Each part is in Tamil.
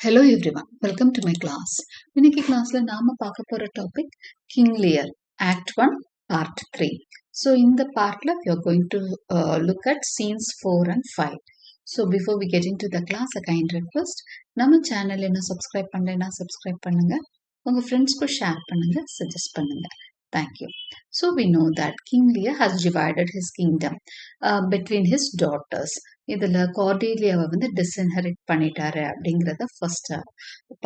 Hello everyone, welcome to my class. இன்னைக்கு கிளாஸ்ல நாம பார்க்க போற topic king Lear act 1 part 3. So இந்த பார்ட்ல we are going to look at scenes 4 and 5. So before we get into the class, a kind request, நம்ம சேனல் என்ன சப்ஸ்கிரைப் பண்ணலைன்னா சப்ஸ்கிரைப் பண்ணுங்க, உங்க ஃப்ரெண்ட்ஸ்க்கு ஷேர் பண்ணுங்க, சஜஸ்ட் பண்ணுங்க. Thank you. So we know that King Lear has divided his kingdom between his daughters. இதுல கார்டேலியாவை வந்து டிஸ்இன்ஹெரிட் பண்ணிட்டாரு அப்படிங்கிறத ஃபர்ஸ்ட்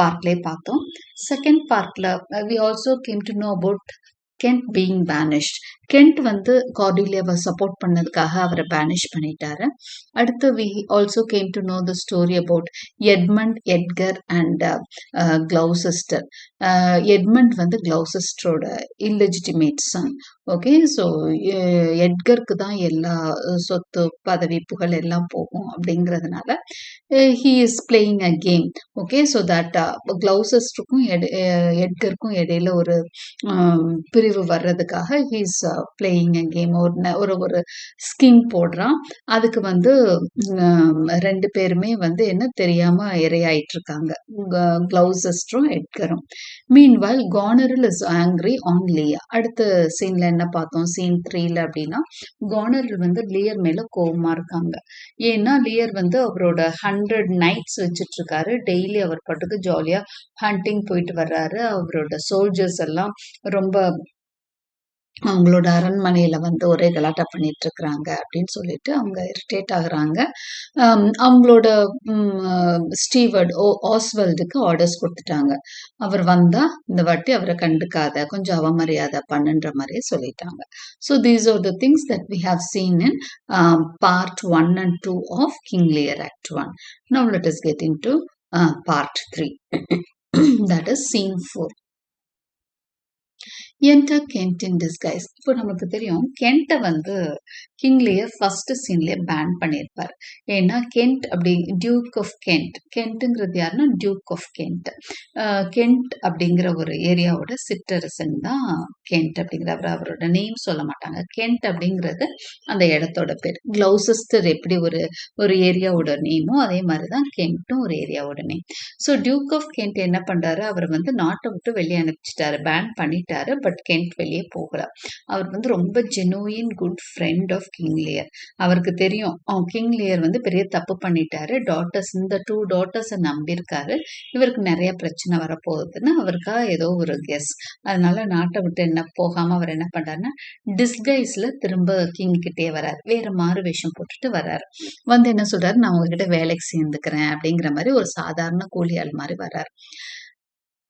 பார்ட்லேயே பார்த்தோம். செகண்ட் பார்ட்ல we also came to know about கென்ட் being பேனிஷ்ட். கென்ட் வந்து கார்டேலியாவை சப்போர்ட் பண்ணதுக்காக அவரை பேனிஷ் பண்ணிட்டாரு. அடுத்து we also came to know the story about Edmund, Edgar and Gloucester. Edmund வந்து க்ளௌசெஸ்டரோட இல்லெஜிட்டிமேட் சன். ஓகே, ஸோ எட்கருக்கு தான் எல்லா சொத்து பதவி புகழ் எல்லாம் போகும் அப்படிங்கிறதுனால he is playing a game. Okay, so that க்ளௌசெஸ்டருக்கும் எட்கருக்கும் இடையில ஒரு பிரிவு வர்றதுக்காக he is playing a game. ஒரு ஸ்கீம் போடுறான். அதுக்கு வந்து ரெண்டு பேருமே வந்து என்ன தெரியாம இரையாயிட்டு இருக்காங்க, க்ளௌசெஸ்டரும் எட்கரும். Meanwhile Goneril is angry on Lear. அடுத்த சீன்ல என்ன பார்த்தோம், சீன் 3ல அப்படின்னா கானரல் வந்து லியர் மேல கோவமா இருக்காங்க. ஏன்னா லியர் வந்து அவரோட 100 நைட்ஸ் வச்சுட்டு இருக்காரு. டெய்லி அவர் பாட்டுக்கு ஜாலியா ஹண்டிங் போயிட்டு வர்றாரு. அவரோட சோல்ஜர்ஸ் எல்லாம் ரொம்ப அவங்களோட அரண்மனையில வந்து ஒரே கலாட்டா பண்ணிட்டு இருக்கிறாங்க அப்படின்னு சொல்லிட்டு அவங்க இரிட்டேட் ஆகுறாங்க. அவங்களோட ஸ்டீவர்ட் ஆஸ்வல்டுக்கு ஆர்டர்ஸ் கொடுத்துட்டாங்க, அவர் வந்தா இந்த வாட்டி அவரை கண்டுக்காத, கொஞ்சம் அவமரியாதை பண்ணுன்ற மாதிரியே சொல்லிட்டாங்க. So these are the things that we have seen in part 1 and 2 of King Lear act 1. Now let us get into part 3. That is scene 4. Enter Kent in disguise. இப்போ நமக்கு தெரியும் கெண்ட்டை வந்து கிங் லியர் ஃபர்ஸ்ட் சீன்லேயே பேன் பண்ணியிருப்பார். ஏன்னா கெண்ட் அப்படி டியூக் ஆஃப் கெண்ட், கெண்ட்டுங்கிறது யாருன்னா டியூக் ஆஃப் கெண்ட். கெண்ட் அப்படிங்கிற ஒரு ஏரியாவோட சிற்றரசன் தான் கெண்ட் அப்படிங்கிற அவரோட நேம் சொல்ல மாட்டாங்க. கெண்ட் அப்படிங்கிறது அந்த இடத்தோட பேர். க்ளௌசெஸ்டர் எப்படி ஒரு ஏரியாவோட நேமோ அதே மாதிரி தான் கெண்ட்டும் ஒரு ஏரியாவோட name. So duke of Kent என்ன பண்றாரு, அவர் வந்து நாட்டை விட்டு வெளியே அனுப்பிச்சிட்டாரு, பேன் பண்ணிட்டாரு. பட் கெண்ட் வெளியே போகிறார். அவர் வந்து ரொம்ப genuine good friend of King Lear. அவருக்கு தெரியும் கிங் லியர் வந்து பெரிய தப்பு பண்ணிட்டாரு, டாட்டர்ஸ் இந்த 2 டாட்டர்ஸை நம்பியிருக்காரு, இவருக்கு நிறைய பிரச்சனை வரப்போகுதுன்னு அவருக்கா ஏதோ ஒரு கெஸ். அதனால நாட்டை விட்டு என்ன போகாம அவர் என்ன பண்றாருன்னா டிஸ்கைஸ்ல திரும்ப கிங் கிட்டே வர்றாரு. வேற மாறு வேஷம் போட்டுட்டு வர்றாரு. வந்து என்ன சொல்றாரு, நான் உங்ககிட்ட வேலைக்கு சேர்ந்துக்கிறேன் அப்படிங்கிற மாதிரி ஒரு சாதாரண கூலியாள் மாதிரி வர்றாரு.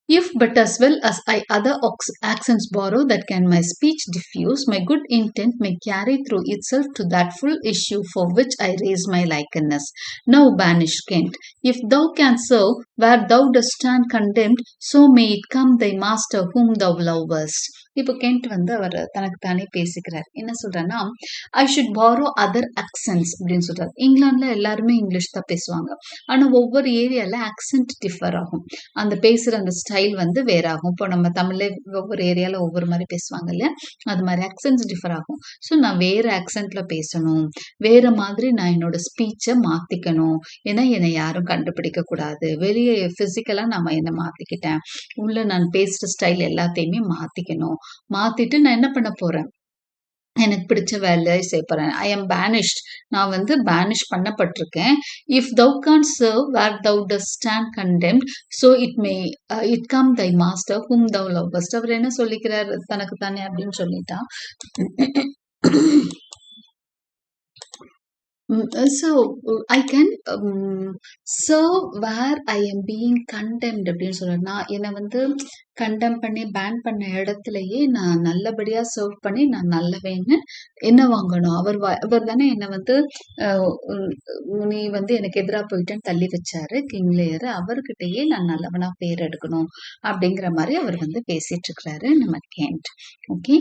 If but as well as I other accents borrow, that can my speech diffuse, my good intent may carry through itself to that full issue for which I raise my likeness. Now banish Kent, if thou canst serve where thou dost stand condemned, so may it come thy master whom thou lovest. இப்போ கெண்ட் வந்து அவர் தனக்கு தானே பேசிக்கிறார். என்ன சொல்றாருன்னா, I should borrow other accents அப்படின்னு சொல்றாரு. இங்கிலாந்துல எல்லாருமே இங்கிலீஷ் தான் பேசுவாங்க, ஆனா ஒவ்வொரு ஏரியால ஆக்சென்ட் டிஃபர் ஆகும், அந்த பேசுற அந்த ஸ்டைல் வந்து வேற ஆகும். இப்போ நம்ம தமிழ்ல ஒவ்வொரு ஏரியால ஒவ்வொரு மாதிரி பேசுவாங்க இல்லையா, அது மாதிரி ஆக்சென்ட்ஸ் டிஃபர் ஆகும். ஸோ நான் வேற ஆக்சென்ட்ல பேசணும், வேற மாதிரி நான் என்னோட ஸ்பீச்சை மாத்திக்கணும். ஏன்னா என்னை யாரும் கண்டுபிடிக்க கூடாது. வெளியே பிசிக்கலா நான் என்ன மாத்திக்கிட்டேன், உள்ள நான் பேசுற ஸ்டைல் எல்லாத்தையுமே மாத்திக்கணும். மாத்திட்டு நான் என்ன பண்ண போறேன், எனக்கு பிடிச்ச வேலையை செய்ய போறேன். ஐ எம் பேனிஷ்ட், நான் வந்து பேனிஷ் பண்ணப்பட்டிருக்கேன். If thou can't serve where thou dost stand condemned, so it come thy master whom thou lovest. அவர் என்ன சொல்லிக்கிறார் தனக்கு தானே அப்படின்னு சொல்லிட்டா. So I can serve where I am being condemned அப்படின்னு சொல்றேன்னா, என்னை வந்து கண்டெம் பண்ணி பேன் பண்ண இடத்துலயே நான் நல்லபடியா சர்வ் பண்ணி நான் நல்லவேன்னு என்ன வாங்கணும். அவர் தானே என்னை வந்து நீ வந்து எனக்கு எதிராக போயிட்டேன்னு தள்ளி வச்சாரு கிங் லியர், அவர்கிட்டயே நான் நல்லவனா பேர் எடுக்கணும் அப்படிங்கிற மாதிரி அவர் வந்து பேசிட்டு இருக்கிறாரு நம்ம Kent. Okay,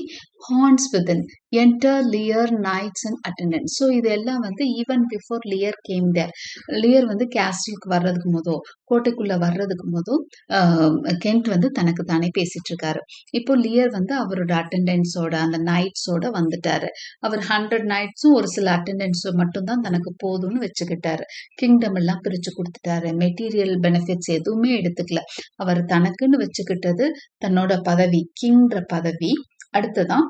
horns within enter Lear knights and attendants. So இதெல்லாம் வந்து even before Lear came there. Lear வந்து கேஸ்டிலுக்கு வர்றதுக்கு போதோ, கோட்டைக்குள்ள வர்றதுக்கு போதோ கென்ட் வந்து தனக்கு தானே பேசிட்டு இருக்காரு. இப்போ லியர் வந்து அவரோட அட்டெண்டன்ஸோட அந்த நைட்ஸோட வந்துட்டாரு. அவர் 100 நைட்ஸும் ஒரு சில அட்டெண்டன்ஸ் மட்டும்தான் தனக்கு போதும்னு வச்சுக்கிட்டாரு. கிங்டம் எல்லாம் பிரிச்சு கொடுத்துட்டாரு. மெட்டீரியல் பெனிஃபிட்ஸ் எதுவுமே எடுத்துக்கல. அவர் தனக்குன்னு வச்சுக்கிட்டது தன்னோட பதவி, கிங்ன்ற பதவி. அடுத்ததான்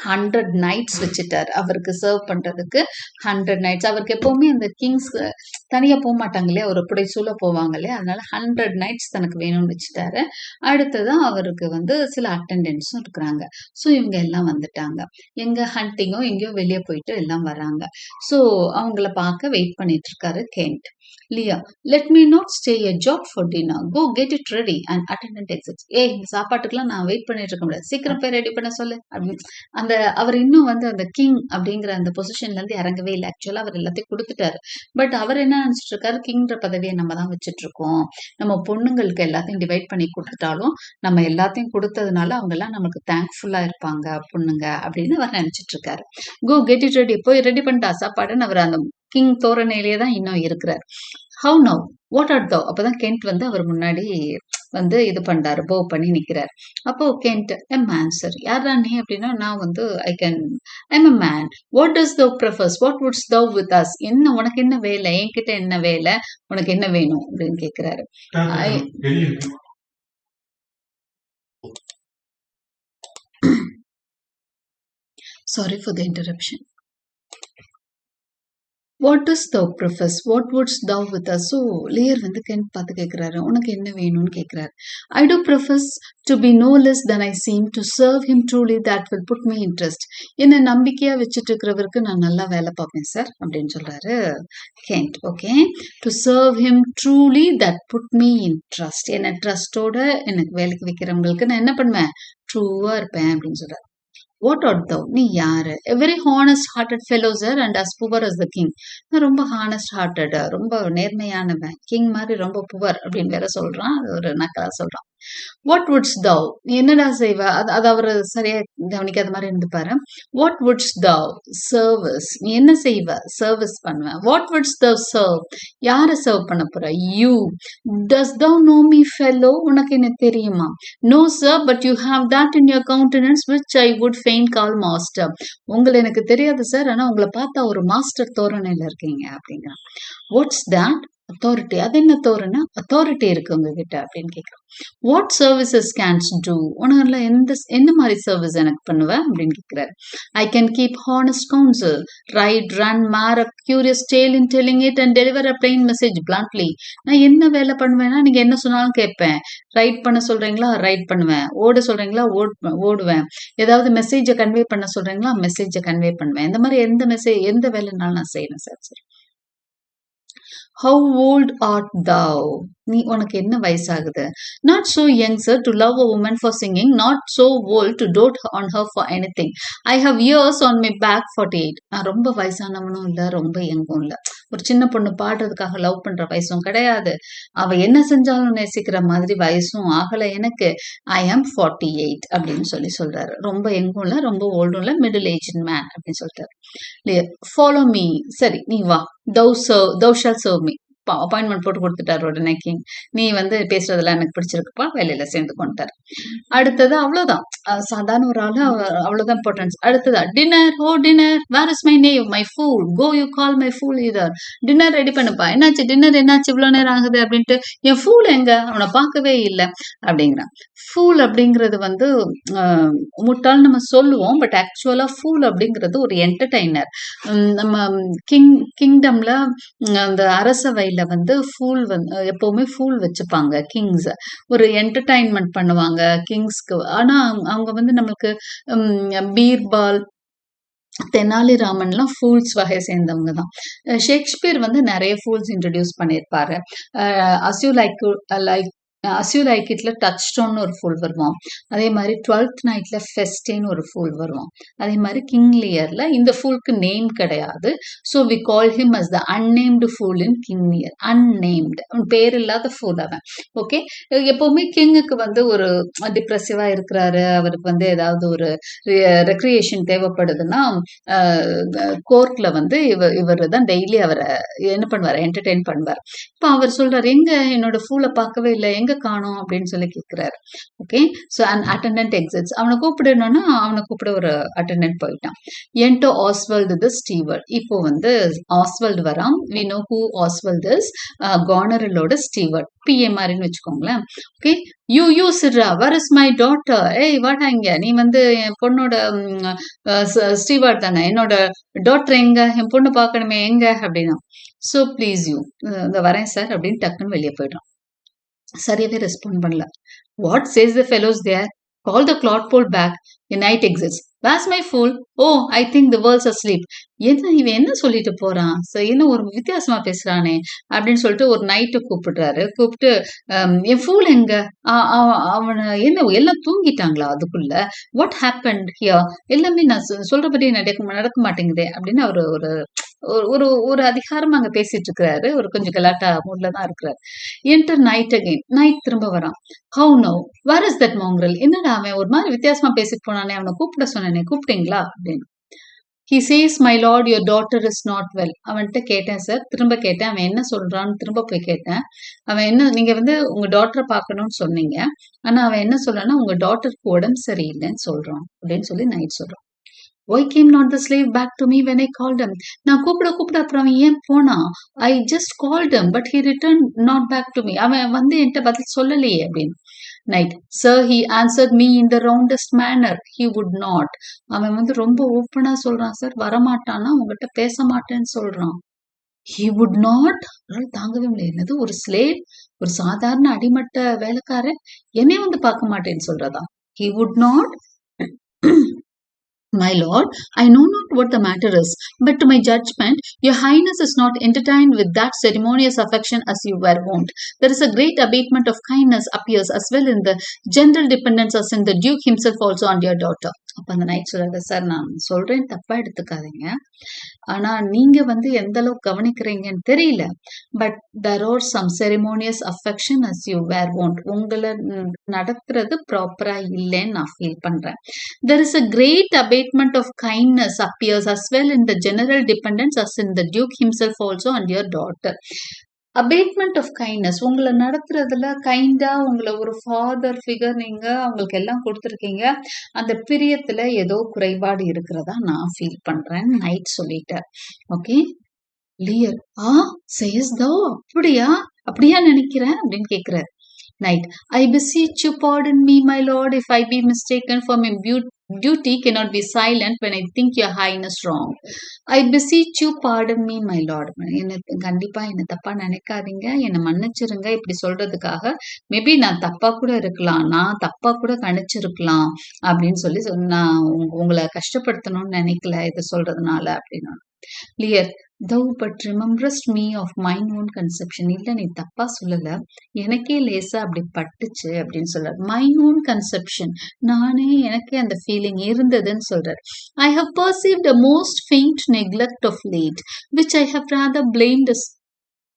100 நைட்ஸ் வச்சுட்டாரு அவருக்கு சர்வ் பண்றதுக்கு. 100 நைட்ஸ் அவருக்கு எப்பவுமே அந்த கிங்ஸ் தனியா போக மாட்டாங்க இல்லையா, ஒரு புடைசூழ போவாங்க இல்லையா, அதனால 100 நைட்ஸ் தனக்கு வேணும்னு வச்சுட்டாரு. அடுத்ததான் அவருக்கு வந்து சில அட்டெண்டன்ஸும் இருக்கிறாங்க. ஸோ இவங்க எல்லாம் வந்துட்டாங்க. எங்க ஹண்டிங்கோ எங்கேயோ வெளியே போயிட்டு எல்லாம் வராங்க. ஸோ அவங்கள பார்க்க வெயிட் பண்ணிட்டு இருக்காரு Kent. Lear, let me not stay a jot for dinner, go get it ready and attendant exits. இந்த சாப்பாட்டுக்குலாம் நான் வெயிட் பண்ணிட்டு இருக்க முடியாது, சீக்கிரம் போய் ரெடி பண்ண சொல்லு அப்படின்னு. அந்த அவர் இன்னும் வந்து அந்த கிங் அப்படிங்கிற அந்த பொசிஷன்ல இருந்து இறங்கவே இல்லை. ஆக்சுவலா அவர் எல்லாத்தையும் கொடுத்துட்டாரு. பட் அவர் என்ன நினைச்சிட்டு இருக்காரு, கிங்ன்ற பதவியை நம்ம தான் வச்சுட்டு இருக்கோம், நம்ம பொண்ணுங்களுக்கு எல்லாத்தையும் டிவைட் பண்ணி கொடுத்துட்டாலும் நம்ம எல்லாத்தையும் கொடுத்ததுனால அவங்க எல்லாம் நமக்கு தேங்க்ஃபுல்லா இருப்பாங்க பொண்ணுங்க அப்படின்னு அவர் நினைச்சிட்டு இருக்காரு. கோ கெட் இட் ரெடி, போய் ரெடி பண்ணிட்டா சாப்பாடுன்னு அவர் அந்த கிங் தோரணையிலேயே தான் இன்னும் இருக்கிறார். ஹவு நவ், வாட் ஆர் தோ. அப்பதான் கென்ட் வந்து அவர் முன்னாடி வந்து இது பண்றாரு, போ பண்ணி நிக்கிறார். அப்போ கென்ட், எ மேன் சார். யாரா நீ அப்படின்னா, நான் வந்து I'm a man. What does தோ ப்ரிஃபர்ஸ், வாட் வுட்ஸ் தோ வித் அஸ். என்ன உனக்கு என்ன வேலை, என்கிட்ட என்ன வேலை, உனக்கு என்ன வேணும் அப்படின்னு கேட்கிறாரு. Sorry for the interruption. What is thou profess, what wouldst thou with us. So Lear வந்து கென்ட் பார்த்து கேட்குறாரு, உனக்கு என்ன வேணும்னு கேட்குறாரு. I do profess to be no less than I seem, to serve him truly, that will put me in trust. என்ன நம்பிக்கையாக வச்சுட்டு இருக்கிறவருக்கு நான் நல்லா வேலை பார்ப்பேன் சார் அப்படின்னு சொல்றாரு Kent. Okay, to serve him truly that put me in trust. என்ன ட்ரஸ்டோட எனக்கு வேலைக்கு வைக்கிறவங்களுக்கு நான் என்ன பண்ணுவேன், ட்ரூவாக இருப்பேன் அப்படின்னு சொல்றாரு. வாட் ஆட் தவ், நீ யாரு? A very honest hearted fellow sir and as poor as the king. நான் ரொம்ப ஹானஸ்ட் ஹார்ட்டட், ரொம்ப நேர்மையானவன், கிங் மாதிரி ரொம்ப புவர் அப்படின்னு வேற சொல்றான். அது ஒரு நக்கலா சொல்றான். வாட் வுட்ஸ் தவ், நீ என்னடா செய்வ. அது அவர் சரியா கவனிக்காத மாதிரி இருந்துப்பாரு. What wouldst thou, service. நீ என்ன செய்வ, சர்வீஸ் பண்ணுவேன். வாட் வுட்ஸ் தவ் சர்வ், யாரை சர்வ் பண்ண போற. You, dost thou know me fellow, உனக்கு என்ன தெரியுமா. No sir, but you have that in your countenance which I would fain call master. உங்களை எனக்கு தெரியாது சார், ஆனா உங்களை பார்த்தா ஒரு மாஸ்டர் தோரணையில இருக்கீங்க அப்படிங்கிறான். What's that, authority. அது என்ன தோரணை, அத்தாரிட்டி இருக்கு உங்ககிட்ட அப்படின்னு கேட்குறோம். வாட் சர்வீசஸ் கேன்ஸ் டூ, உனக்குல என்ன மாதிரி சர்வீஸ் எனக்கு பண்ணுவேன் அப்படின்னு கேட்கிறாரு. I can keep honest counsel, ride, run, mar a curious tale in telling it and deliver a plain message bluntly. நான் என்ன வேலை பண்ணுவேன்னா, நீங்க என்ன சொன்னாலும் கேட்பேன். ரைட் பண்ண சொல்றீங்களா, ரைட் பண்ணுவேன். ஓட சொல்றீங்களா, ஓடுவேன். ஏதாவது மெசேஜை கன்வே பண்ண சொல்றீங்களா, மெசேஜை கன்வே பண்ணுவேன். இந்த மாதிரி எந்த வேலைனாலும் நான் செய்யணும் சார். சரி. How old art thou? நீ உனக்கு என்ன வயசாகுது. Not so young sir to love a woman for singing, not so old to dote on her for anything. I have years on my back 48. நான் ரொம்ப வயசானவனும் இல்ல, ரொம்ப யங்கும் இல்ல. ஒரு சின்ன பொண்ணு பாடுறதுக்காக லவ் பண்ற வயசும் கிடையாது, அவ என்ன செஞ்சாலும் நேசிக்கிற மாதிரி வயசும் ஆகல எனக்கு. ஐ ஆம் 48 அப்படின்னு சொல்றாரு. ரொம்ப யங்கும் இல்ல, ரொம்ப ஓல்டும் இல்ல, மிடில் ஏஜ் மேன் அப்படின்னு சொல்லிட்டாரு. ஃபாலோ மீ, சரி நீ வா. thou shall serve me. Appointment போட்டு கொடுத்துட்டாரு உடனே கிங். நீ வந்து பேசுறதெல்லாம் எனக்கு பிடிச்சிருக்குப்பா, வேலையில சேர்ந்து கொண்டாரு. அடுத்தது அவ்வளவுதான், சாதாரண ஒரு ஆளு, அவ்வளவுதான் இம்பார்ட்டன்ஸ். அடுத்ததா dinner. Ho dinner, where is my knave, my fool, go you call my fool hither. Dinner ready பண்ணுப்பா. என்னாச்சு டின்னர், என்னாச்சு இவ்வளவு நேரம் ஆகுது அப்படின்ட்டு. என் ஃபூல் எங்க, அவனை பார்க்கவே இல்லை அப்படிங்கிறான். ஃபூல் அப்படிங்கிறது வந்து முட்டாள் நம்ம சொல்லுவோம், பட் ஆக்சுவலா ஃபூல் அப்படிங்கிறது ஒரு என்டர்டைனர். நம்ம கிங்டம்ல அந்த அரசவையில வந்து ஃபூல் வந்து எப்பவுமே ஃபூல் வச்சுப்பாங்க கிங்ஸ், ஒரு என்டர்டைன்மெண்ட் பண்ணுவாங்க கிங்ஸ்க்கு. ஆனா அவங்க வந்து நம்மளுக்கு பீர்பால், தெனாலிராமன்லாம் ஃபூல்ஸ் வகை சேர்ந்தவங்க தான். ஷேக்ஸ்பியர் வந்து நிறைய ஃபூல்ஸ் இன்ட்ரடியூஸ் பண்ணியிருப்பாரு. As you like as you like இட்ல டச் டோன்னு ஒரு ஃபுல் வருவோம். அதே மாதிரி 12th நைட்ல ஃபெஸ்டேன்னு ஒரு ஃபுல் வருவோம். அதே மாதிரி கிங் லியர்ல இந்த ஃபுல்க்கு நேம் கிடையாது. So we call him as the unnamed fool in King Lear. Unnamed, அவன் பேர் இல்லாத ஃபூல் அவன். ஓகே, எப்பவுமே கிங்குக்கு வந்து ஒரு டிப்ரெசிவா இருக்கிறாரு, அவருக்கு வந்து ஏதாவது ஒரு ரெக்ரியேஷன் தேவைப்படுதுன்னா கோர்ட்ல வந்து இவர் தான் டெய்லி அவரை என்ன பண்ணுவார், என்டர்டெயின் பண்ணுவார். இப்போ அவர் சொல்றாரு, எங்க என்னோட ஃபூலை பார்க்கவே இல்லை, எங்க காணோம் அப்படின்னு சொல்லி கேட்கிறாரு. Okay, so and attendant exits. அவனை கூப்பிடணும்னா அவனை கூப்பிட ஒரு அட்டெண்டன்ட் போயிட்டான். Enter Oswald the steward. இப்போ வந்து ஆஸ்வல்டு வரான். We know who Oswald is. கானரலோட ஸ்டீவர்ட், பிஏ மாதிரின்னு வச்சுக்கோங்களேன். Okay, you sirrah, where is my daughter? ஏய் வாடா இங்க, நீ வந்து என் பொண்ணோட ஸ்டீவர்ட் தானே, என்னோட டாட்டர் எங்க, என் பொண்ணு பார்க்கணுமே எங்க அப்படின்னா. ஸோ ப்ளீஸ் யூ, இந்த வரேன் சார் அப்படின்னு டக்குன்னு வெளியே போயிடுறான். சரியாவே ரெஸ்பாண்ட் பண்ணல. What says the fellows there? Call the clotpoll back. A knight exits. Where's my fool? Oh, I think the world's asleep. என்ன இவன் என்ன சொல்லிட்டு போறான், என்ன ஒரு வித்தியாசமா பேசுறானே அப்படின்னு சொல்லிட்டு ஒரு நைட்டு கூப்பிடுறாரு. கூப்பிட்டு என் ஃபூல் எங்க, அவனை என்ன எல்லாம் தூங்கிட்டாங்களா அதுக்குள்ள, வாட் ஹேப்பன்ட் ஹியர், எல்லாமே நான் சொல்றபடி நடக்க மாட்டேங்குதே அப்படின்னு அவர் ஒரு ஒரு ஒரு அதிகாரம் அங்க பேசிட்டு இருக்கிறாரு. ஒரு கொஞ்சம் கலாட்டா மூட்ல தான் இருக்கிறாரு. Enter night again. நைட் திரும்ப வரான். How now, where is that mongrel? என்னடா அவன் ஒரு மாதிரி வித்தியாசமா பேசிட்டு போனானே, அவனை கூப்பிட சொன்னானே, கூப்பிட்டீங்களா அப்படின்னு. He says, my Lord, your daughter is not well. அவன்கிட்ட கேட்டேன் சார், திரும்ப கேட்டேன், அவன் என்ன சொல்றான்னு திரும்ப போய் கேட்டேன். அவன் என்ன, நீங்க வந்து உங்க டாட்டரை பார்க்கணும்னு சொன்னீங்க, ஆனா அவன் என்ன சொல்றான்னா உங்க டாட்டருக்கு உடம்பு சரியில்லைன்னு சொல்றான் அப்படின்னு சொல்லி நைட் சொல்றான். Why came not the slave back to me when I called him? நான் கூப்பிட அப்புறம் அவன் ஏன் போனான்? I just called him, but he returned not back to me. அவன் வந்து என்கிட்ட பதில் சொல்லலையே அப்படின்னு. Night, sir, he answered me in the roundest manner. He would not. அவன் வந்து ரொம்ப ஓப்பனா சொல்றான், சார் வரமாட்டான்னா உங்ககிட்ட பேச மாட்டேன்னு சொல்றான். He would not. தாங்கவே முடியாது. என்னது ஒரு ஸ்லேவ், ஒரு சாதாரண அடிமட்ட வேலைக்காரன் என்னை வந்து பார்க்க மாட்டேன்னு சொல்றதா? He would not. My lord, I know not what the matter is, but to my judgment, your highness is not entertained with that ceremonious affection as you were wont. There is a great abatement of kindness appears as well in the general dependence as in the duke himself also on your daughter. அப்ப அந்த நைட் சொல்றாரு, சார் நான் சொல்றேன் தப்பா எடுத்துக்காதீங்க, ஆனா நீங்க வந்து எந்த அளவுக்கு கவனிக்கிறீங்கன்னு தெரியல, but there are some ceremonious affection as you were wont. உங்களை நடத்துறது ப்ராப்பரா இல்லைன்னு நான் ஃபீல் பண்றேன். There is a great abatement of kindness appears as well in the general dependence as in the duke himself also on your daughter. Abatement of kindness, உங்களை நடத்துறதுல கைண்டா உங்களை ஒரு ஃபாதர் ஃபிகர் நீங்க அவங்களுக்கு எல்லாம் கொடுத்துருக்கீங்க, அந்த பிரியத்துல ஏதோ குறைபாடு இருக்கிறதா நான் ஃபீல் பண்றேன் நைட் சொல்லிட்டார். ஓகே, லியர், சேஸ் தோ, அப்படியா நினைக்கிறேன் அப்படின்னு கேக்குறாரு. Night, I beseech you pardon me, my lord, if I be mistaken, for my duty cannot be silent when I think your highness wrong. I beseech you pardon me, my lord. கண்டிப்பா என்ன தப்பா நினைக்காதீங்க, என்னை மன்னிச்சிருங்க இப்படி சொல்றதுக்காக. மேபி நான் தப்பா கூட இருக்கலாம், நான் தப்பா கூட கணிச்சிருக்கலாம் அப்படின்னு சொல்லி நான் உங்களை கஷ்டப்படுத்தணும்னு நினைக்கல இது சொல்றதுனால அப்படின்னு. Clear. Thou but rememberest me of mine own conception. இல்ல நீ தப்பா சொல்லல, எனக்கே லேசா அப்படி பட்டுச்சு அப்படின்னு சொல்றாரு. mine own conception, நானே எனக்கே அந்த ஃபீலிங் இருந்ததுன்னு சொல்றாரு. I have perceived a most faint neglect of late, which I have rather blamed as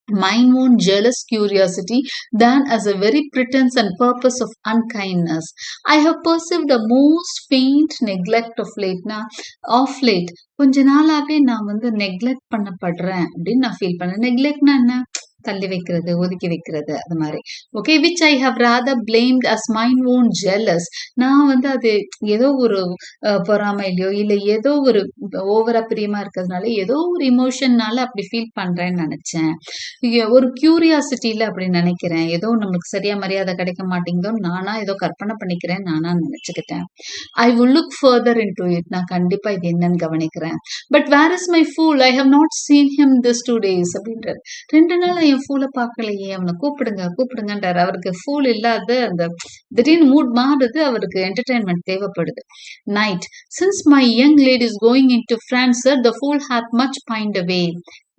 mine own jealous curiosity than as a very pretense and purpose of unkindness. I have perceived a most faint neglect of late. Of late கொஞ்ச நாளாவே நான் வந்து நெக்லெக்ட் பண்ணப்படுறேன் அப்படின்னு நான் ஃபீல் பண்ணேன். நெக்லெக்ட்னா என்ன, தள்ளி வைக்கிறது, ஒதுக்கி வைக்கிறது, அது மாதிரி. Okay, which I have rather blamed as mine own jealous. நான் வந்து அது ஏதோ ஒரு பொறாமையிலையோ இல்ல ஏதோ ஒரு ஓவரா பிரியமா இருக்கிறதுனால ஏதோ ஒரு இமோஷன்னால அப்படி ஃபீல் பண்றேன்னு நினைச்சேன். ஒரு கியூரியாசிட்டியில அப்படி நினைக்கிறேன், ஏதோ நம்மளுக்கு சரியா மரியாதை கிடைக்க மாட்டேங்குதோ நானா ஏதோ கற்பனை பண்ணிக்கிறேன், நானா நினைச்சுக்கிட்டேன். I will look further into it. நான் கண்டிப்பா இது என்னன்னு கவனிக்கிறேன். But where is my fool? I have not seen him this 2 days அப்படின்றாரு. 2 நாள் என் ஃபூலை பார்க்கலையே, அவனை கூப்பிடுங்கன்றாரு. அவருக்கு ஃபூல் இல்லாத அந்த திடீர்னு மூட் மாறுது, அவருக்கு என்டர்டைன்மெண்ட் தேவைப்படுது. Night, since my young lady is going into France, sir, the fool hath much pined away.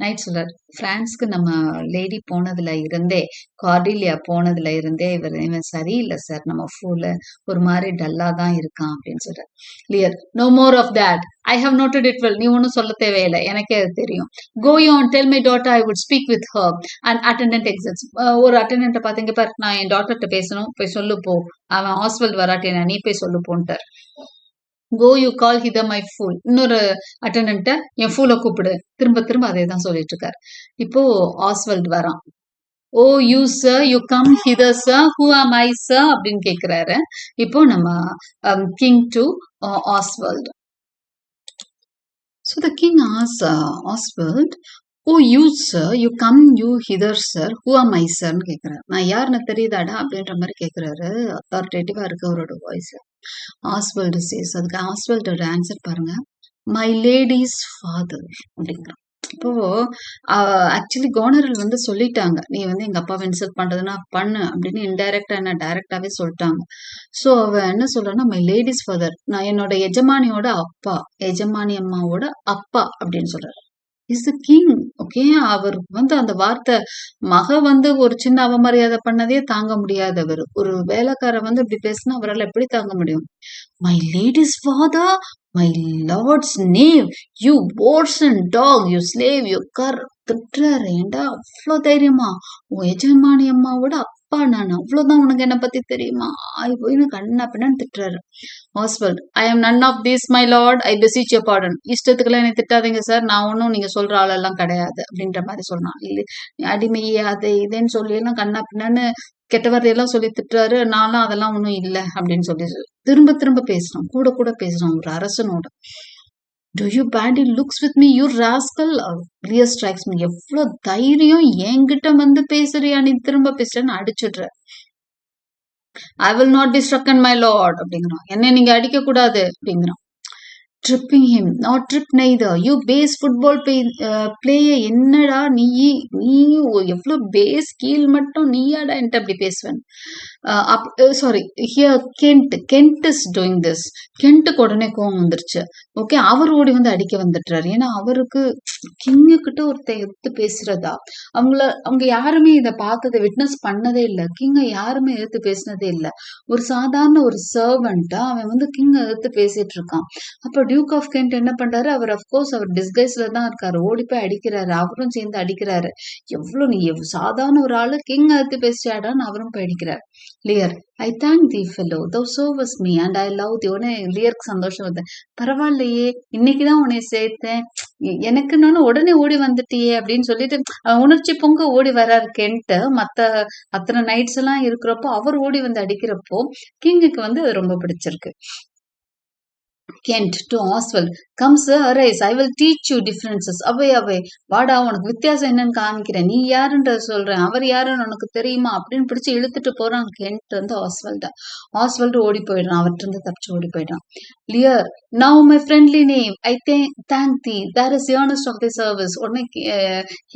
Night சொல்றாரு, பிரான்ஸ்க்கு நம்ம லேடி போனதுல இருந்தே, கார்டிலியா போனதுல இருந்தே இவன் சரியில்லை சார், நம்ம ஃபூல ஒரு மாதிரி டல்லா தான் இருக்கான் அப்படின்னு சொல்றாரு. Lear, no more of that, I have noted it well, நீ ஒன்றும் சொல்ல தேவையில்லை, எனக்கே அது தெரியும். Go on, tell my daughter I would speak with her and attendant exits. ஒரு அட்டெண்டன்ட்டை பார்த்தீங்க பாரு, நான் என் டாக்டர்கிட்ட பேசணும், போய் சொல்லு போ, அவன் ஆஸ்வல்ட் வராட்டேனா நீ போய் சொல்லு போன்ட்டார். Go you call hither my fool, இன்னொரு அட்டெண்டன்ட்ட என் ஃபூலை கூப்பிடு, திரும்ப திரும்ப அதே தான் சொல்லிட்டு இருக்காரு. இப்போ ஆஸ்வல்ட் வரான். Oh you sir, you come hither sir, who am I sir அப்படின்னு கேட்கிறாரு. இப்போ நம்ம king to Oswald. So the king as Oswald, oh you sir, you come you hither sir, who am I சார்னு கேட்கிறாரு. நான் யாருன்னு தெரியுதாடா அப்படின்ற மாதிரி கேட்கிறாரு. அத்தாரிட்டேட்டிவா இருக்கு அவரோட வாய்ஸ். ஆஸ்வல்டு சேஸ், அதுக்கு ஆஸ்வல்டோட ஆன்சர் பாருங்க, மை லேடிஸ் ஃபாதர் அப்படிங்கிறான். இப்போ ஆக்சுவலி கோனரல் வந்து சொல்லிட்டாங்க, நீ வந்து எங்க அப்பாவை இன்சல்ட் பண்றதுன்னா பண்ணு அப்படின்னு இன்டைரக்டா என்ன டைரக்டாவே சொல்லிட்டாங்க. ஸோ அவ என்ன சொல்றான்னா, மை லேடிஸ் ஃபாதர், நான் என்னோட எஜமானியோட அப்பா, எஜமானி அம்மாவோட அப்பா அப்படின்னு சொல்றாரு. Is the king. ஓகே, அவருக்கு வந்து அந்த வார்த்தை, மக வந்து ஒரு சின்ன அவமரியாதை பண்ணதே தாங்க முடியாதவர், ஒரு வேலைக்கார வந்து இப்படி பேசினா அவரால் எப்படி தாங்க முடியும்? My lady's father, my lord's name, you whoreson dog, you slave, you cur. திட்டுறாரு. ஏண்டா அவ்வளோ தைரியமா, உன் எஜமானி அம்மாவோட அப்பா நான், அவ்வளவுதான் உனக்கு என்ன பத்தி தெரியுமா, ஆய் போயின்னு கண்ணா பின்னான்னு திட்டுறாரு. Oswald, I am none of this my lord, I beseech you pardon. இஷ்டத்துக்குலாம் என்னை திட்டாதீங்க சார், நான் ஒன்றும் நீங்க சொல்ற ஆளெல்லாம் கிடையாது அப்படின்ற மாதிரி சொல்றான். இல்லை, அடிமையே அது இதுன்னு சொல்லி எல்லாம் கண்ணா பின்னான்னு கெட்ட வார்த்தையெல்லாம் சொல்லி திட்டுறாரு. நான்லாம் அதெல்லாம் ஒன்றும் இல்லை அப்படின்னு சொல்லி திரும்ப திரும்ப பேசுறான், கூட கூட பேசுறான் ஒரு அரசனோட. Do you bandy looks with me you rascal, Lear strikes me. எவ்வளோ தைரியம் என்கிட்ட வந்து பேசுறியா, நீ திரும்ப பேசுறேன்னு அடிச்சுடுற. I will not be stricken my lord அப்படிங்கிறான். என்ன நீங்க அடிக்க கூடாது அப்படிங்கிறான். Tripping him, not trip neither, you base football player. என்னடா நீ, நீ எவ்வளோ பேஸ் கீழ் மட்டும் நீயாடா என்கிட்ட அப்படி பேசுவேன். Sorry, here Kent, Kent is doing this. கென்ட்டுக்கு உடனே கோவம் வந்துருச்சு. ஓகே, அவர் ஓடி வந்து அடிக்க வந்துட்டுறாரு. ஏன்னா அவருக்கு கிங்கு கிட்ட ஒருத்தர் எடுத்து பேசுறதா, அவங்க யாருமே இதை பார்த்ததை விட்னஸ் பண்ணதே இல்லை, கிங்கை யாருமே எடுத்து பேசினதே இல்லை. ஒரு சாதாரண ஒரு சர்வெண்டா அவன் வந்து கிங்கை எடுத்து பேசிட்டு இருக்கான். அப்ப டியூக் ஆஃப் கென்ட் என்ன பண்றாரு, அவர் அப்கோர்ஸ் அவர் டிஸ்கைஸ்ல தான் இருக்காரு, ஓடி போய் அடிக்கிறாரு, அவரும் சேர்ந்து அடிக்கிறாரு. எவ்வளவு நீ சாதாரண ஒரு ஆளு கிங் எடுத்து பேசியாடான்னு அவரும் போய் அடிக்கிறார். Lear, I thank thee fellow thou servest me and I love thee. உடனே லியருக்கு சந்தோஷம் வருது. பரவாயில்லையே, இன்னைக்குதான் உன்னை சேர்த்தேன், எனக்குன்னு உடனே ஓடி வந்துட்டியே அப்படின்னு சொல்லிட்டு உணர்ச்சி பொங்க ஓடி வர்றாரு கென்ட். அத்தனை நைட்ஸ் எல்லாம் இருக்கிறப்போ அவர் ஓடி வந்து அடிக்கிறப்போ கிங்குக்கு வந்து அது ரொம்ப பிடிச்சிருக்கு. Kent to Oswald, come sir, arise, I will teach you differences. அவை வாடா, உனக்கு வித்தியாசம் என்னன்னு காமிக்கிறேன், நீ யாருன்ற சொல்றேன், அவர் யாருன்னு உனக்கு தெரியுமா அப்படின்னு பிடிச்சு இழுத்துட்டு போறான் கென்ட் வந்து ஆஸ்வல்ட. ஆஸ்வல்டு ஓடி போயிடுறான், அவர்கிட்ட இருந்து தப்பிச்சு ஓடி போயிடுறான். Lear, now my friendly name, I thank thee, there is earnest of the service. உடனே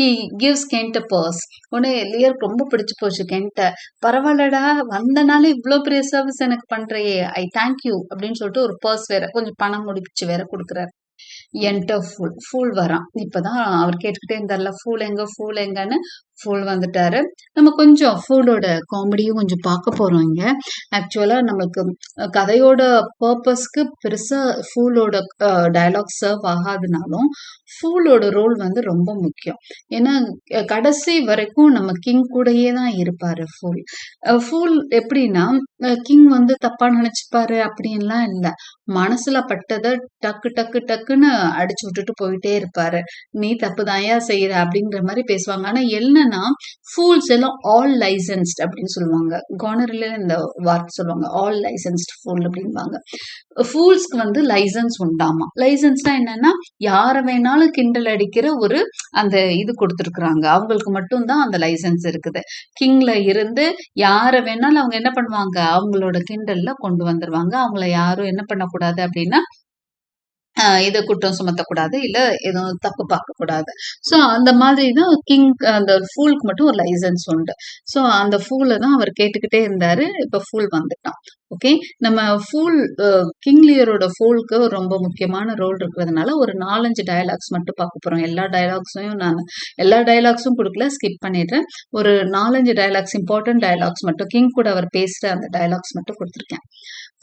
he gives Kent a purse. உடனே லியருக்கு ரொம்ப பிடிச்சு போச்சு கென்ட்ட. பரவாயில்லடா, வந்தனால இவ்வளவு பெரிய சர்வீஸ் எனக்கு பண்றையே, ஐ தேங்க் யூ அப்படின்னு சொல்லிட்டு ஒரு பர்ஸ் வேற, கொஞ்சம் பணம் முடிச்சு வேற கொடுக்குறாரு. என்டர் ஃபூல், ஃபூல் வரான். இப்பதான் அவர் கேட்டுக்கிட்டே இருந்தார்ல, ஃபூல் எங்க ஃபூல் எங்கன்னு. ஃபூல் வந்துட்டாரு. நம்ம கொஞ்சம் ஃபூலோட காமெடியும் கொஞ்சம் பார்க்க போறோம் இங்க. ஆக்சுவலா நமக்கு கதையோட பர்பஸ்க்கு பெருசா ஃபூலோட டயலாக் சர்வ் ஆகாதுனாலும் ஃபூலோட ரோல் வந்து ரொம்ப முக்கியம். ஏன்னா கடைசி வரைக்கும் நம்ம கிங் கூடயே தான் இருப்பாரு ஃபூல். ஃபூல் எப்படின்னா, கிங் வந்து தப்பா நினைச்சுப்பாரு அப்படின்லாம் இல்ல, மனசுல பட்டதை டக்கு டக்கு டக்குன்னு அடிச்சு விட்டுட்டு போயிட்டே இருப்பாரு. நீ தப்புதான்யா செய்யற அப்படிங்கிற மாதிரி பேசுவாங்க. ஆனா என்னன்னா, ஃபூல்ஸ் எல்லாம் ஆல் லைசன்ஸ்ட் அப்படின்னு சொல்லுவாங்க. கானர்ல இந்த வார்த்தை சொல்லுவாங்க, ஆல் லைசன்ஸ்ட் ஃபூல் அப்படின்பாங்க. ஃபூல்ஸ்க்கு வந்து லைசன்ஸ் உண்டாமா. லைசன்ஸ்னா என்னன்னா, யார வேணாலும் கிண்டல் அடிக்கிற ஒரு அந்த இது கொடுத்துருக்குறாங்க, அவங்களுக்கு மட்டும்தான் அந்த லைசன்ஸ் இருக்குது. கிங்ல இருந்து யார வேணாலும் அவங்க என்ன பண்ணுவாங்க, அவங்களோட கிண்டல்ல கொண்டு வந்துருவாங்க. அவங்கள யாரும் என்ன பண்ணக்கூடாது அப்படின்னா இதை குற்றம் சுமத்தக்கூடாது, இல்ல எதுவும் தப்பு பார்க்கக்கூடாது. ஸோ அந்த மாதிரி தான் கிங் அந்த ஃபூலுக்கு மட்டும் ஒரு லைசன்ஸ் உண்டு. ஸோ அந்த ஃபூல தான் அவர் கேட்டுக்கிட்டே இருந்தாரு. இப்ப ஃபூல் வந்துட்டான். ஓகே. நம்ம ஃபூல் கிங் லியரோட ஃபூலுக்கு ரொம்ப முக்கியமான ரோல் இருக்கிறதுனால ஒரு 4, 5 டயலாக்ஸ் மட்டும் பார்க்க போறோம். எல்லா டயலாக்ஸும் குடுக்கல, ஸ்கிப் பண்ணிடுறேன். ஒரு 4, 5 டயலாக்ஸ், இம்பார்ட்டன்ட் டயலாக்ஸ் மட்டும், கிங் கூட அவர் பேசுற அந்த டயலாக்ஸ் மட்டும் குடுத்துருக்கேன்.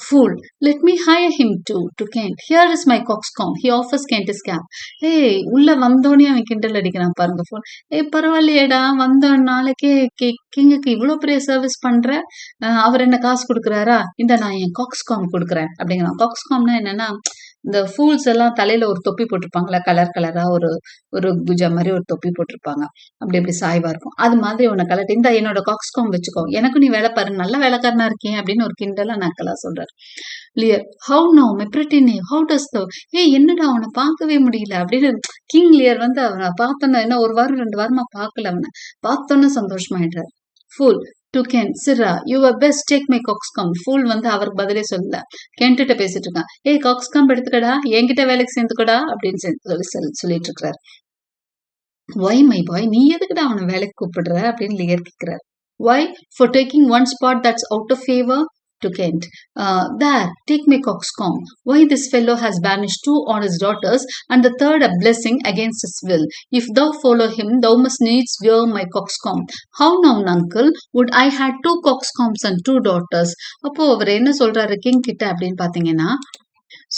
Fool, let me hire him to Kent. Here is my coxcomb. He offers Kent his cap. ஏய் உள்ள வந்தோடனே அவன் கிண்டல் அடிக்கிறான் பாருங்க ஃபோன். பரவாயில்லையேடா, வந்த நாளைக்கே கிங்குக்கு இவ்வளோ பெரிய சர்வீஸ் பண்ற, அவர் என்ன காசு கொடுக்குறாரா, இந்த நான் என் காக்ஸ்காம் கொடுக்குறேன் அப்படிங்கிறான். காக்ஸ்காம்னா என்னன்னா, இந்த ஃபூல்ஸ் எல்லாம் தலையில ஒரு தொப்பி போட்டிருப்பாங்களா, கலர் கலரா ஒரு ஒரு குஜா மாதிரி ஒரு தொப்பி போட்டிருப்பாங்க. அப்படி சாய்வா இருக்கும். அது மாதிரி உன்னை கலட்டி, இந்த என்னோட காக்ஸ்காம் வச்சுக்கோ, எனக்கும் நீ வேலை பாரு, நல்ல வேலைக்காரனா இருக்கேன் அப்படின்னு ஒரு கிண்டலா நக்கலா சொல்றாரு. Lear, how know my pretty name, how does thou, என்னடா அவனை பார்க்கவே முடியல அப்படின்னு கிங் லியர் வந்து அவனை பார்த்தோன்னா, என்ன 1 வாரம் 2 வாரமா பார்க்கல, அவனை பார்த்தோன்னு சந்தோஷமாயிடுறாரு. Fool to Kent, sirrah your best, take my coxcomb. Fool வந்து அவருக்கு பதிலே சொல்லல, கென்ட்ட பேசிட்டு இருக்கான். காக்ஸ்காம் எடுத்துக்கடா, என்கிட்ட வேலைக்கு சேர்ந்துக்கடா அப்படின்னு சொல்லிட்டு இருக்கிறாரு. ஒய் மை பாய், நீ எதுக்குடா அவனை வேலைக்கு கூப்பிடுற அப்படின்னு லியர் கேட்கிறார். Why for taking one spot that's out of favour to Kent. There, take my coxcomb. Why this fellow has banished 2 honest daughters, and the third a blessing against his will. If thou follow him, thou must needs wear my coxcomb. How now, uncle? Would I had 2 coxcombs and 2 daughters? அப்போ அவர் என்ன சொல்றாரு கிங் கிட்ட அப்படின்னு பாத்தீங்கன்னா,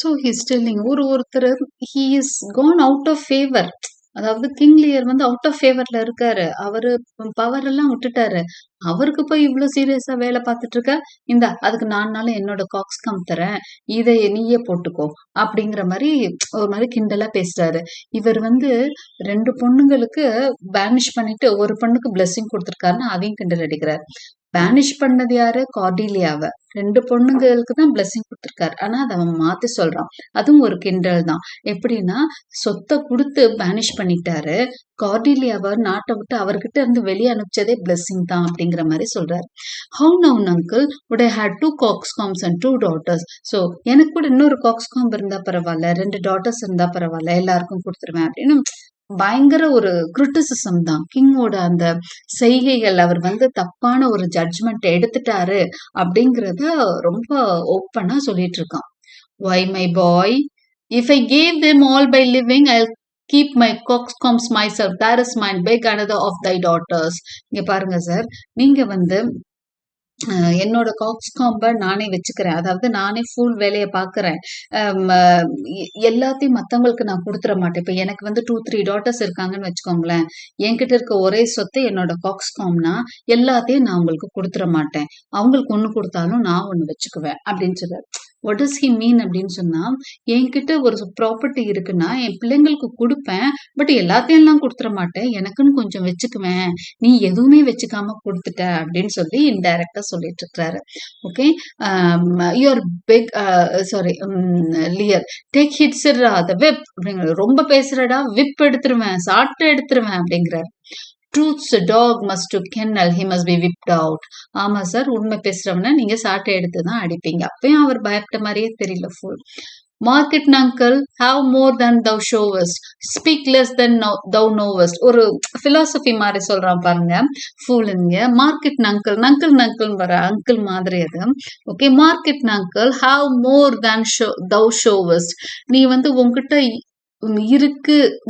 so he's telling ஒருத்தர் he is gone out of favor. அதாவது கிங் லியர் வந்து அவுட் ஆஃப் ஃபேவர்ல இருக்காரு. அவரு பவர் எல்லாம் விட்டுட்டாரு. அவருக்கு போய் இவ்வளவு சீரியஸா வேலை பார்த்துட்டு இருக்க, அதுக்கு 4 நாள் என்னோட காக்ஸ்காம் தரேன், இதை நீயே போட்டுக்கோ அப்படிங்கிற மாதிரி ஒரு மாதிரி கிண்டலா பேசுறாரு. இவர் வந்து 2 பொண்ணுங்களுக்கு பேனிஷ் பண்ணிட்டு ஒரு பொண்ணுக்கு பிளெஸிங் கொடுத்துருக்காருன்னா அதையும் கிண்டல் அடிக்கிறார். பேனிஷ் பண்ணது யாரு, கார்டிலியாவை. 2 பொண்ணுங்களுக்கு தான் பிளெஸிங் கொடுத்துருக்காரு. ஆனா அதை அவன் மாத்தி சொல்றான். அதுவும் ஒரு கிண்டல் தான். எப்படின்னா, சொத்தை கொடுத்து பேனிஷ் பண்ணிட்டாரு, கார்டிலியாவை நாட்டை விட்டு அவர்கிட்ட இருந்து வெளியே அனுப்பிச்சதே பிளெஸிங் தான் அப்படிங்கிற மாதிரி சொல்றாரு. How now uncle, would I had 2 coxcombs and 2 daughters. So எனக்கு கூட இன்னொரு காக்ஸ்காம் இருந்தா பரவாயில்ல, 2 டாட்டர்ஸ் இருந்தா பரவாயில்ல, எல்லாருக்கும் கொடுத்துருவேன் அப்படின்னு பயங்கர ஒரு கிரிட்டிசிசம் தான். கிங்கோட அந்த செய்கைகள், அவர் வந்து தப்பான ஒரு ஜட்ஜ்மெண்ட் எடுத்துட்டாரு அப்படிங்கறத ரொம்ப ஓப்பனா சொல்லிட்டு இருக்கான். Why my boy, if I gave them all by living, I'll keep my coxcombs myself. That is mine. Beg another of thy daughters. இங்க பாருங்க சார், நீங்க வந்து என்னோட காக்ஸ்காம்ப நானே வச்சுக்கிறேன், அதாவது நானே ஃபுல் வேலையை பார்க்குறேன், எல்லாத்தையும் மற்றவங்களுக்கு நான் கொடுத்துட மாட்டேன். இப்போ எனக்கு வந்து 2-3 டாட்டர்ஸ் இருக்காங்கன்னு வச்சுக்கோங்களேன், என்கிட்ட இருக்க ஒரே சொத்து என்னோட காக்ஸ்காம்னா எல்லாத்தையும் நான் உங்களுக்கு கொடுத்துட மாட்டேன், அவங்களுக்கு ஒன்று கொடுத்தாலும் நான் ஒன்று வச்சுக்குவேன் அப்படின்னு சொல்றாரு. வாட் டஸ் ஹி மீன் அப்படின்னு சொன்னா, என்கிட்ட ஒரு ப்ராப்பர்ட்டி இருக்குன்னா என் பிள்ளைங்களுக்கு கொடுப்பேன், பட் எல்லாத்தையும் எல்லாம் கொடுத்துட மாட்டேன், எனக்குன்னு கொஞ்சம் வச்சுக்குவேன், நீ எதுவுமே வச்சுக்காம கொடுத்துட்ட அப்படின்னு சொல்லி இன்டைரக்டா சொல்லிட்டு இருக்கிறாரு. Okay. Your pick sorry Lear, take heed sirrah the whip அப்படிங்கிறது, ரொம்ப பேசுறடா, விப் எடுத்துருவேன், சாட்டை எடுத்துருவேன் அப்படிங்கிறாரு. Truths dog must to kennel, he must be whipped out. ஆமா சார், உண்மை பேசுறவன நீங்க சாட்டை எடுத்து தான் அடிப்பீங்க. அப்பயும் அவர் பயப்பட்ட மாதிரியே தெரியல. Full market uncle, have more than thou showest, speak less than thou knowest. ஒரு பிலாசபி மாதிரி சொல்றான் பாருங்க ஃபூலுங்க. மார்க்கெட் அங்கிள், நங்கிள் வர அங்கிள் மாதிரி அது. Okay. Market uncle, have more than thou showest. நீ வந்து உங்ககிட்ட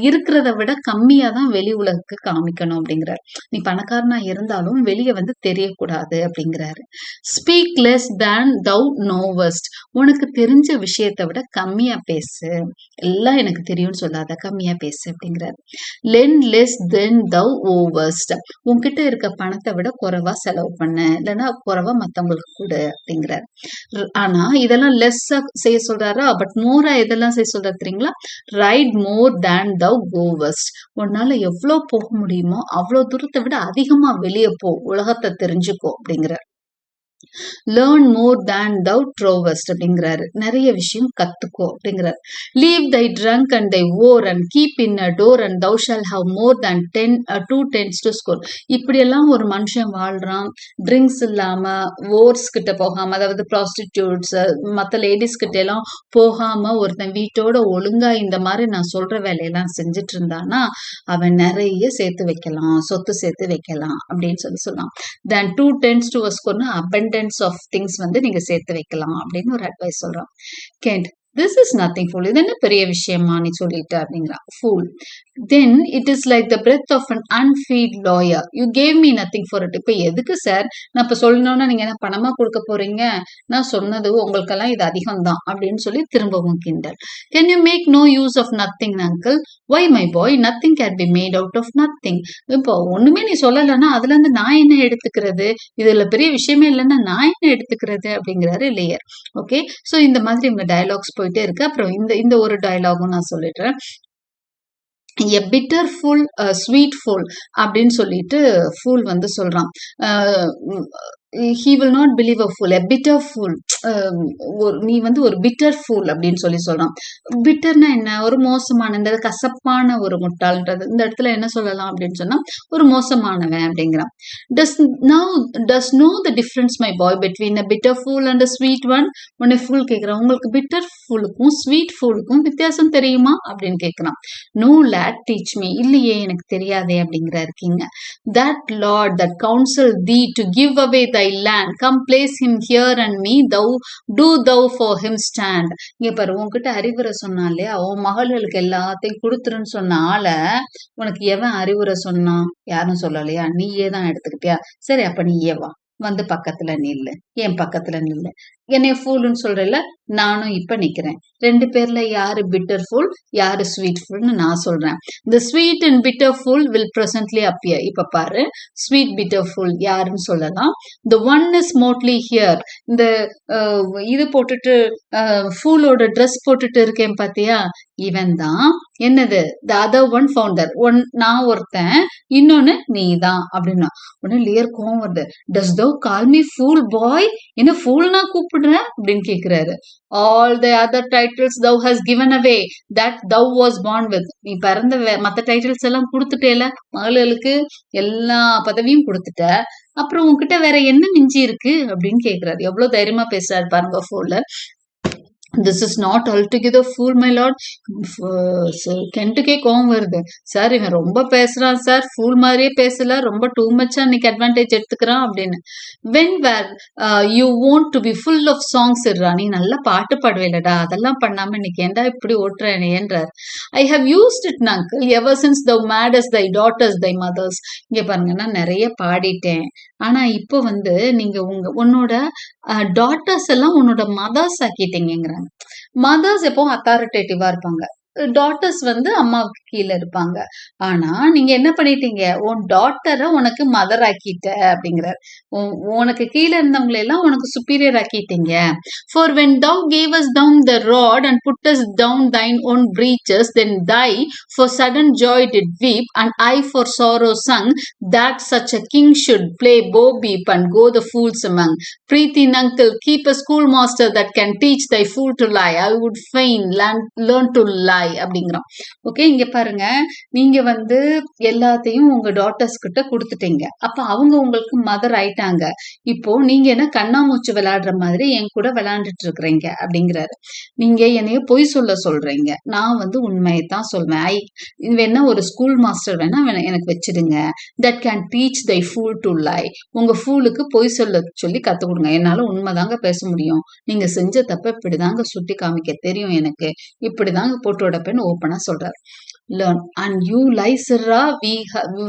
இருக்கிறத விட கம்மியா தான் வெளி உலகுக்கு காமிக்கணும் அப்படிங்கிறாரு. நீ பணக்காரனா இருந்தாலும் வெளியே வந்து தெரியக்கூடாது அப்படிங்கிறாரு. ஸ்பீக் லெஸ் தேன் தௌ நோவஸ்ட், உனக்கு தெரிஞ்ச விஷயத்தை விட கம்மியா பேசு, எல்லாம் எனக்கு தெரியும்னு சொல்லாத, கம்மியா பேசு அப்படிங்கிறாரு. லென் லெஸ் தென் தௌ ஓவஸ்ட், உன்கிட்ட இருக்க பணத்தை விட குறைவா செலவு பண்ணு, இல்லைன்னா குறைவா மத்தவங்களுக்கு கொடு அப்படிங்கிறாரு. ஆனா இதெல்லாம் லெஸ்ஸா செய்ய சொல்றாரா, பட் மோரா இதெல்லாம் செய்ய சொல்றாரு தெரியுங்களா. Right more than thou goest, உன்னால எவ்வளவு போக முடியுமோ அவ்வளவு தூரத்தை விட அதிகமா வெளியே போ, உலகத்தை தெரிஞ்சுக்கோ அப்படிங்கிற. லேர்ன் மோர் தேன் தவ் ட்ரோவஸ்ட் அப்படிங்கிறாரு. நிறைய விஷயம் கத்துக்கோ அப்படிங்கிறாரு. Leave thy drink and thy whore and keep in a door and thou shall have more than 2 tens to score. இப்படியெல்லாம் ஒரு மனுஷன் வாழ்றான். ட்ரிங்க்ஸ் இல்லாம, ஓர்ஸ் கிட்ட போகாம, அதாவது ப்ராஸ்டிடியூட்ஸ் மற்ற லேடிஸ் கிட்ட எல்லாம் போகாம ஒருத்தன் வீட்டோட ஒழுங்கா இந்த மாதிரி நான் சொல்ற வேலையெல்லாம் செஞ்சுட்டு இருந்தானா அவன் நிறைய சேர்த்து வைக்கலாம், சொத்து சேர்த்து வைக்கலாம் அப்படின்னு சொல்லலாம். தென் 2 tens to a score abundance of things வந்து நீங்க சேர்த்து வைக்கலாம் அப்படின்னு ஒரு அட்வைஸ் சொல்றான். Kent, this is nothing fool. இது என்ன பெரிய விஷயமா நீ சொல்லிட்டு அப்படிங்கிறான். Fool. Then it is like the breath of an unfeed lawyer. You gave me nothing for it. இப்ப எதுக்கு சார் நான் இப்ப சொல்லணும்னா நீங்க என்ன பணமா கொடுக்க போறீங்க? நான் சொன்னது உங்களுக்கெல்லாம் இது அதிகம் தான் அப்படின்னு சொல்லி திரும்பவும் கிண்டல். Can you make no use of nothing, uncle? Why, my boy? Nothing can be made out of nothing. இப்போ ஒண்ணுமே நீ சொல்லலைன்னா அதுல இருந்து நான் என்ன எடுத்துக்கிறது? இதுல பெரிய விஷயமே இல்லைன்னா நான் என்ன எடுத்துக்கிறது அப்படிங்கிறாரு லேயர். ஓகே, சோ இந்த மாதிரி இவங்க டயலாக்ஸ் போயிட்டே இருக்கு. அப்புறம் இந்த ஒரு டயலாகும் நான் சொல்லிடுறேன். எ பிட்டர் ஃபுல் ஸ்வீட் ஃபுல் அப்படின்னு சொல்லிட்டு ஃபுல் வந்து சொல்றான். he will not believe a fool, a bitter fool. நீ வந்து ஒரு bitter fool அப்படின்னு சொல்றான். பிட்டர்னா என்ன? ஒரு மோசமான, இந்த கசப்பான ஒரு முட்டாள்ன்றது. இந்த இடத்துல என்ன சொல்லலாம் அப்படின்னு சொன்னா ஒரு மோசமானவன் அப்படிங்கிறான். does know the difference, my boy, between a bitter fool and a sweet one? உன்னை ஃபுல் கேட்கிறான், உங்களுக்கு bitter foolக்கும் sweet foolக்கும் வித்தியாசம் தெரியுமா அப்படின்னு கேட்கிறான். no lad, teach me. இல்லையே எனக்கு தெரியாதே அப்படிங்கிறாரு கிங்க. that lord that counsel thee to give away thy land, come place him here and me, do thou for him stand. இங்க பாரு, உன்கிட்ட அறிவுரை சொன்னாலே அவன் மகள்களுக்கு எல்லாத்தையும் கொடுத்துருன்னு சொன்ன ஆளை உனக்கு எவன் அறிவுரை சொன்னான்? யாரும் சொல்லலையா? நீயே தான் எடுத்துக்கிட்டியா? சரி, அப்ப நீயே வா, வந்து பக்கத்துல நில்லு, என் பக்கத்துல நில்லு. என்னைய ஃபூல்னு சொல்றல, நானும் இப்ப நிக்கிறேன். 2 பேர்ல யாரு பிட்டர் ஃபுல், யாரு ஸ்வீட் ஃபுல்னு நான் சொல்றேன். the sweet and bitter fool will presently appear. இப்ப பாரு, ஸ்வீட் bitter fool யாருன்னு சொல்லலாம். the one is mostly here. இந்த இது போட்டுட்டு ஃபூலோட ட்ரெஸ் போட்டுட்டு இருக்கேன் பாத்தியா, இவன் தான் என்னது the other one founder. நான் ஒருத்தன், இன்னொன்னு நீ தான் அப்படின்னா உடனே லேயர் கோவம் வருது. does thou call me fool boy? என்ன ஃபூல்னா கூப்பிடுற அப்படின்னு கேக்குறாரு. all the other titles thou has given away that thou was born with. நீ பிறந்த மத்த டைட்டில்ஸ் எல்லாம் கொடுத்துட்டேல, மகளுக்கு எல்லா பதவியும் கொடுத்துட்ட, அப்புறம் உன்கிட்ட வேற என்ன மிஞ்சி இருக்கு அப்படின்னு கேக்குறாரு. எவ்வளவு தைரியமா பேசுறாரு பாருங்க ஃபூல்ல. this is not altogether fool, my lord. கென்ட்டுக்கே கோவம் வருது. சார் இவன் ரொம்ப பேசுறான் சார், ஃபூல் மாதிரியே பேசல, ரொம்ப டூ மச்சா இன்னைக்கு அட்வான்டேஜ் எடுத்துக்கிறான் அப்படின்னு. when were you want to be full of songs irra? நீ நல்லா பாட்டு பாடுவேலடா, அதெல்லாம் பண்ணாம இன்னைக்கு ஏண்டா இப்படி ஓட்டுறேன்றார். I have used it, uncle, ever since thou mad as thy daughters, thy mothers. இங்க பாருங்க, நான் நிறைய பாடிட்டேன், ஆனா இப்போ வந்து நீங்க உன்னோட டாட்டர்ஸ் எல்லாம் உன்னோட மதர்ஸ் ஆக்கிட்டீங்கிறாங்க. மதர்ஸ் எப்போ அத்தாரிட்டேட்டிவா இருப்பாங்க, டாட்டர்ஸ் வந்து அம்மாவுக்கு கீழே இருப்பாங்க. ஆனா நீங்க என்ன பண்ணிட்டீங்க, உன் டாட்டரை உனக்கு மதர் ஆக்கிட்ட அப்படிங்கிறார். உனக்கு கீழே இருந்தவங்களை எல்லாம் உனக்கு superior ஆக்கிட்டீங்க. for when thou gavest down the rod and puttest down thine own breeches, then thy for sudden joy did weep, and I for sorrow sung, that such a king should play bo peep and go the fools among. Preeti uncle, keep a schoolmaster that can teach thy fool to lie. I would fain learn to lie அப்படிங்கிறோம். ஓகே, இங்க பாருங்க, நீங்க வந்து எல்லாத்தையும் உங்க டாட்டர்ஸ் கிட்ட கொடுத்துட்டீங்க, அப்ப அவங்க உங்களுக்கு மதர் ஆயிட்டாங்க. இப்போ நீங்க என்ன கண்ணாமூச்சு விளையாடுற மாதிரி என் கூட விளையாண்டுட்டு இருக்கிறீங்க அப்படிங்கிறாரு. நீங்க என்னைய பொய் சொல்றீங்க, நான் வந்து உண்மையைத்தான் சொல்வேன். வேணா ஒரு ஸ்கூல் மாஸ்டர் வேணா எனக்கு வச்சிடுங்க, that can teach thy fool to lie. உங்க ஃபூலுக்கு பொய் சொல்லி கத்து கொடுங்க, என்னால உண்மைதாங்க பேச முடியும், நீங்க செஞ்ச தப்ப இப்படிதாங்க சுட்டி காமிக்க தெரியும் எனக்கு, இப்படிதாங்க போட்டோட பெண் ஓப்பனா சொல்றாரு. learn and you lie sirra, we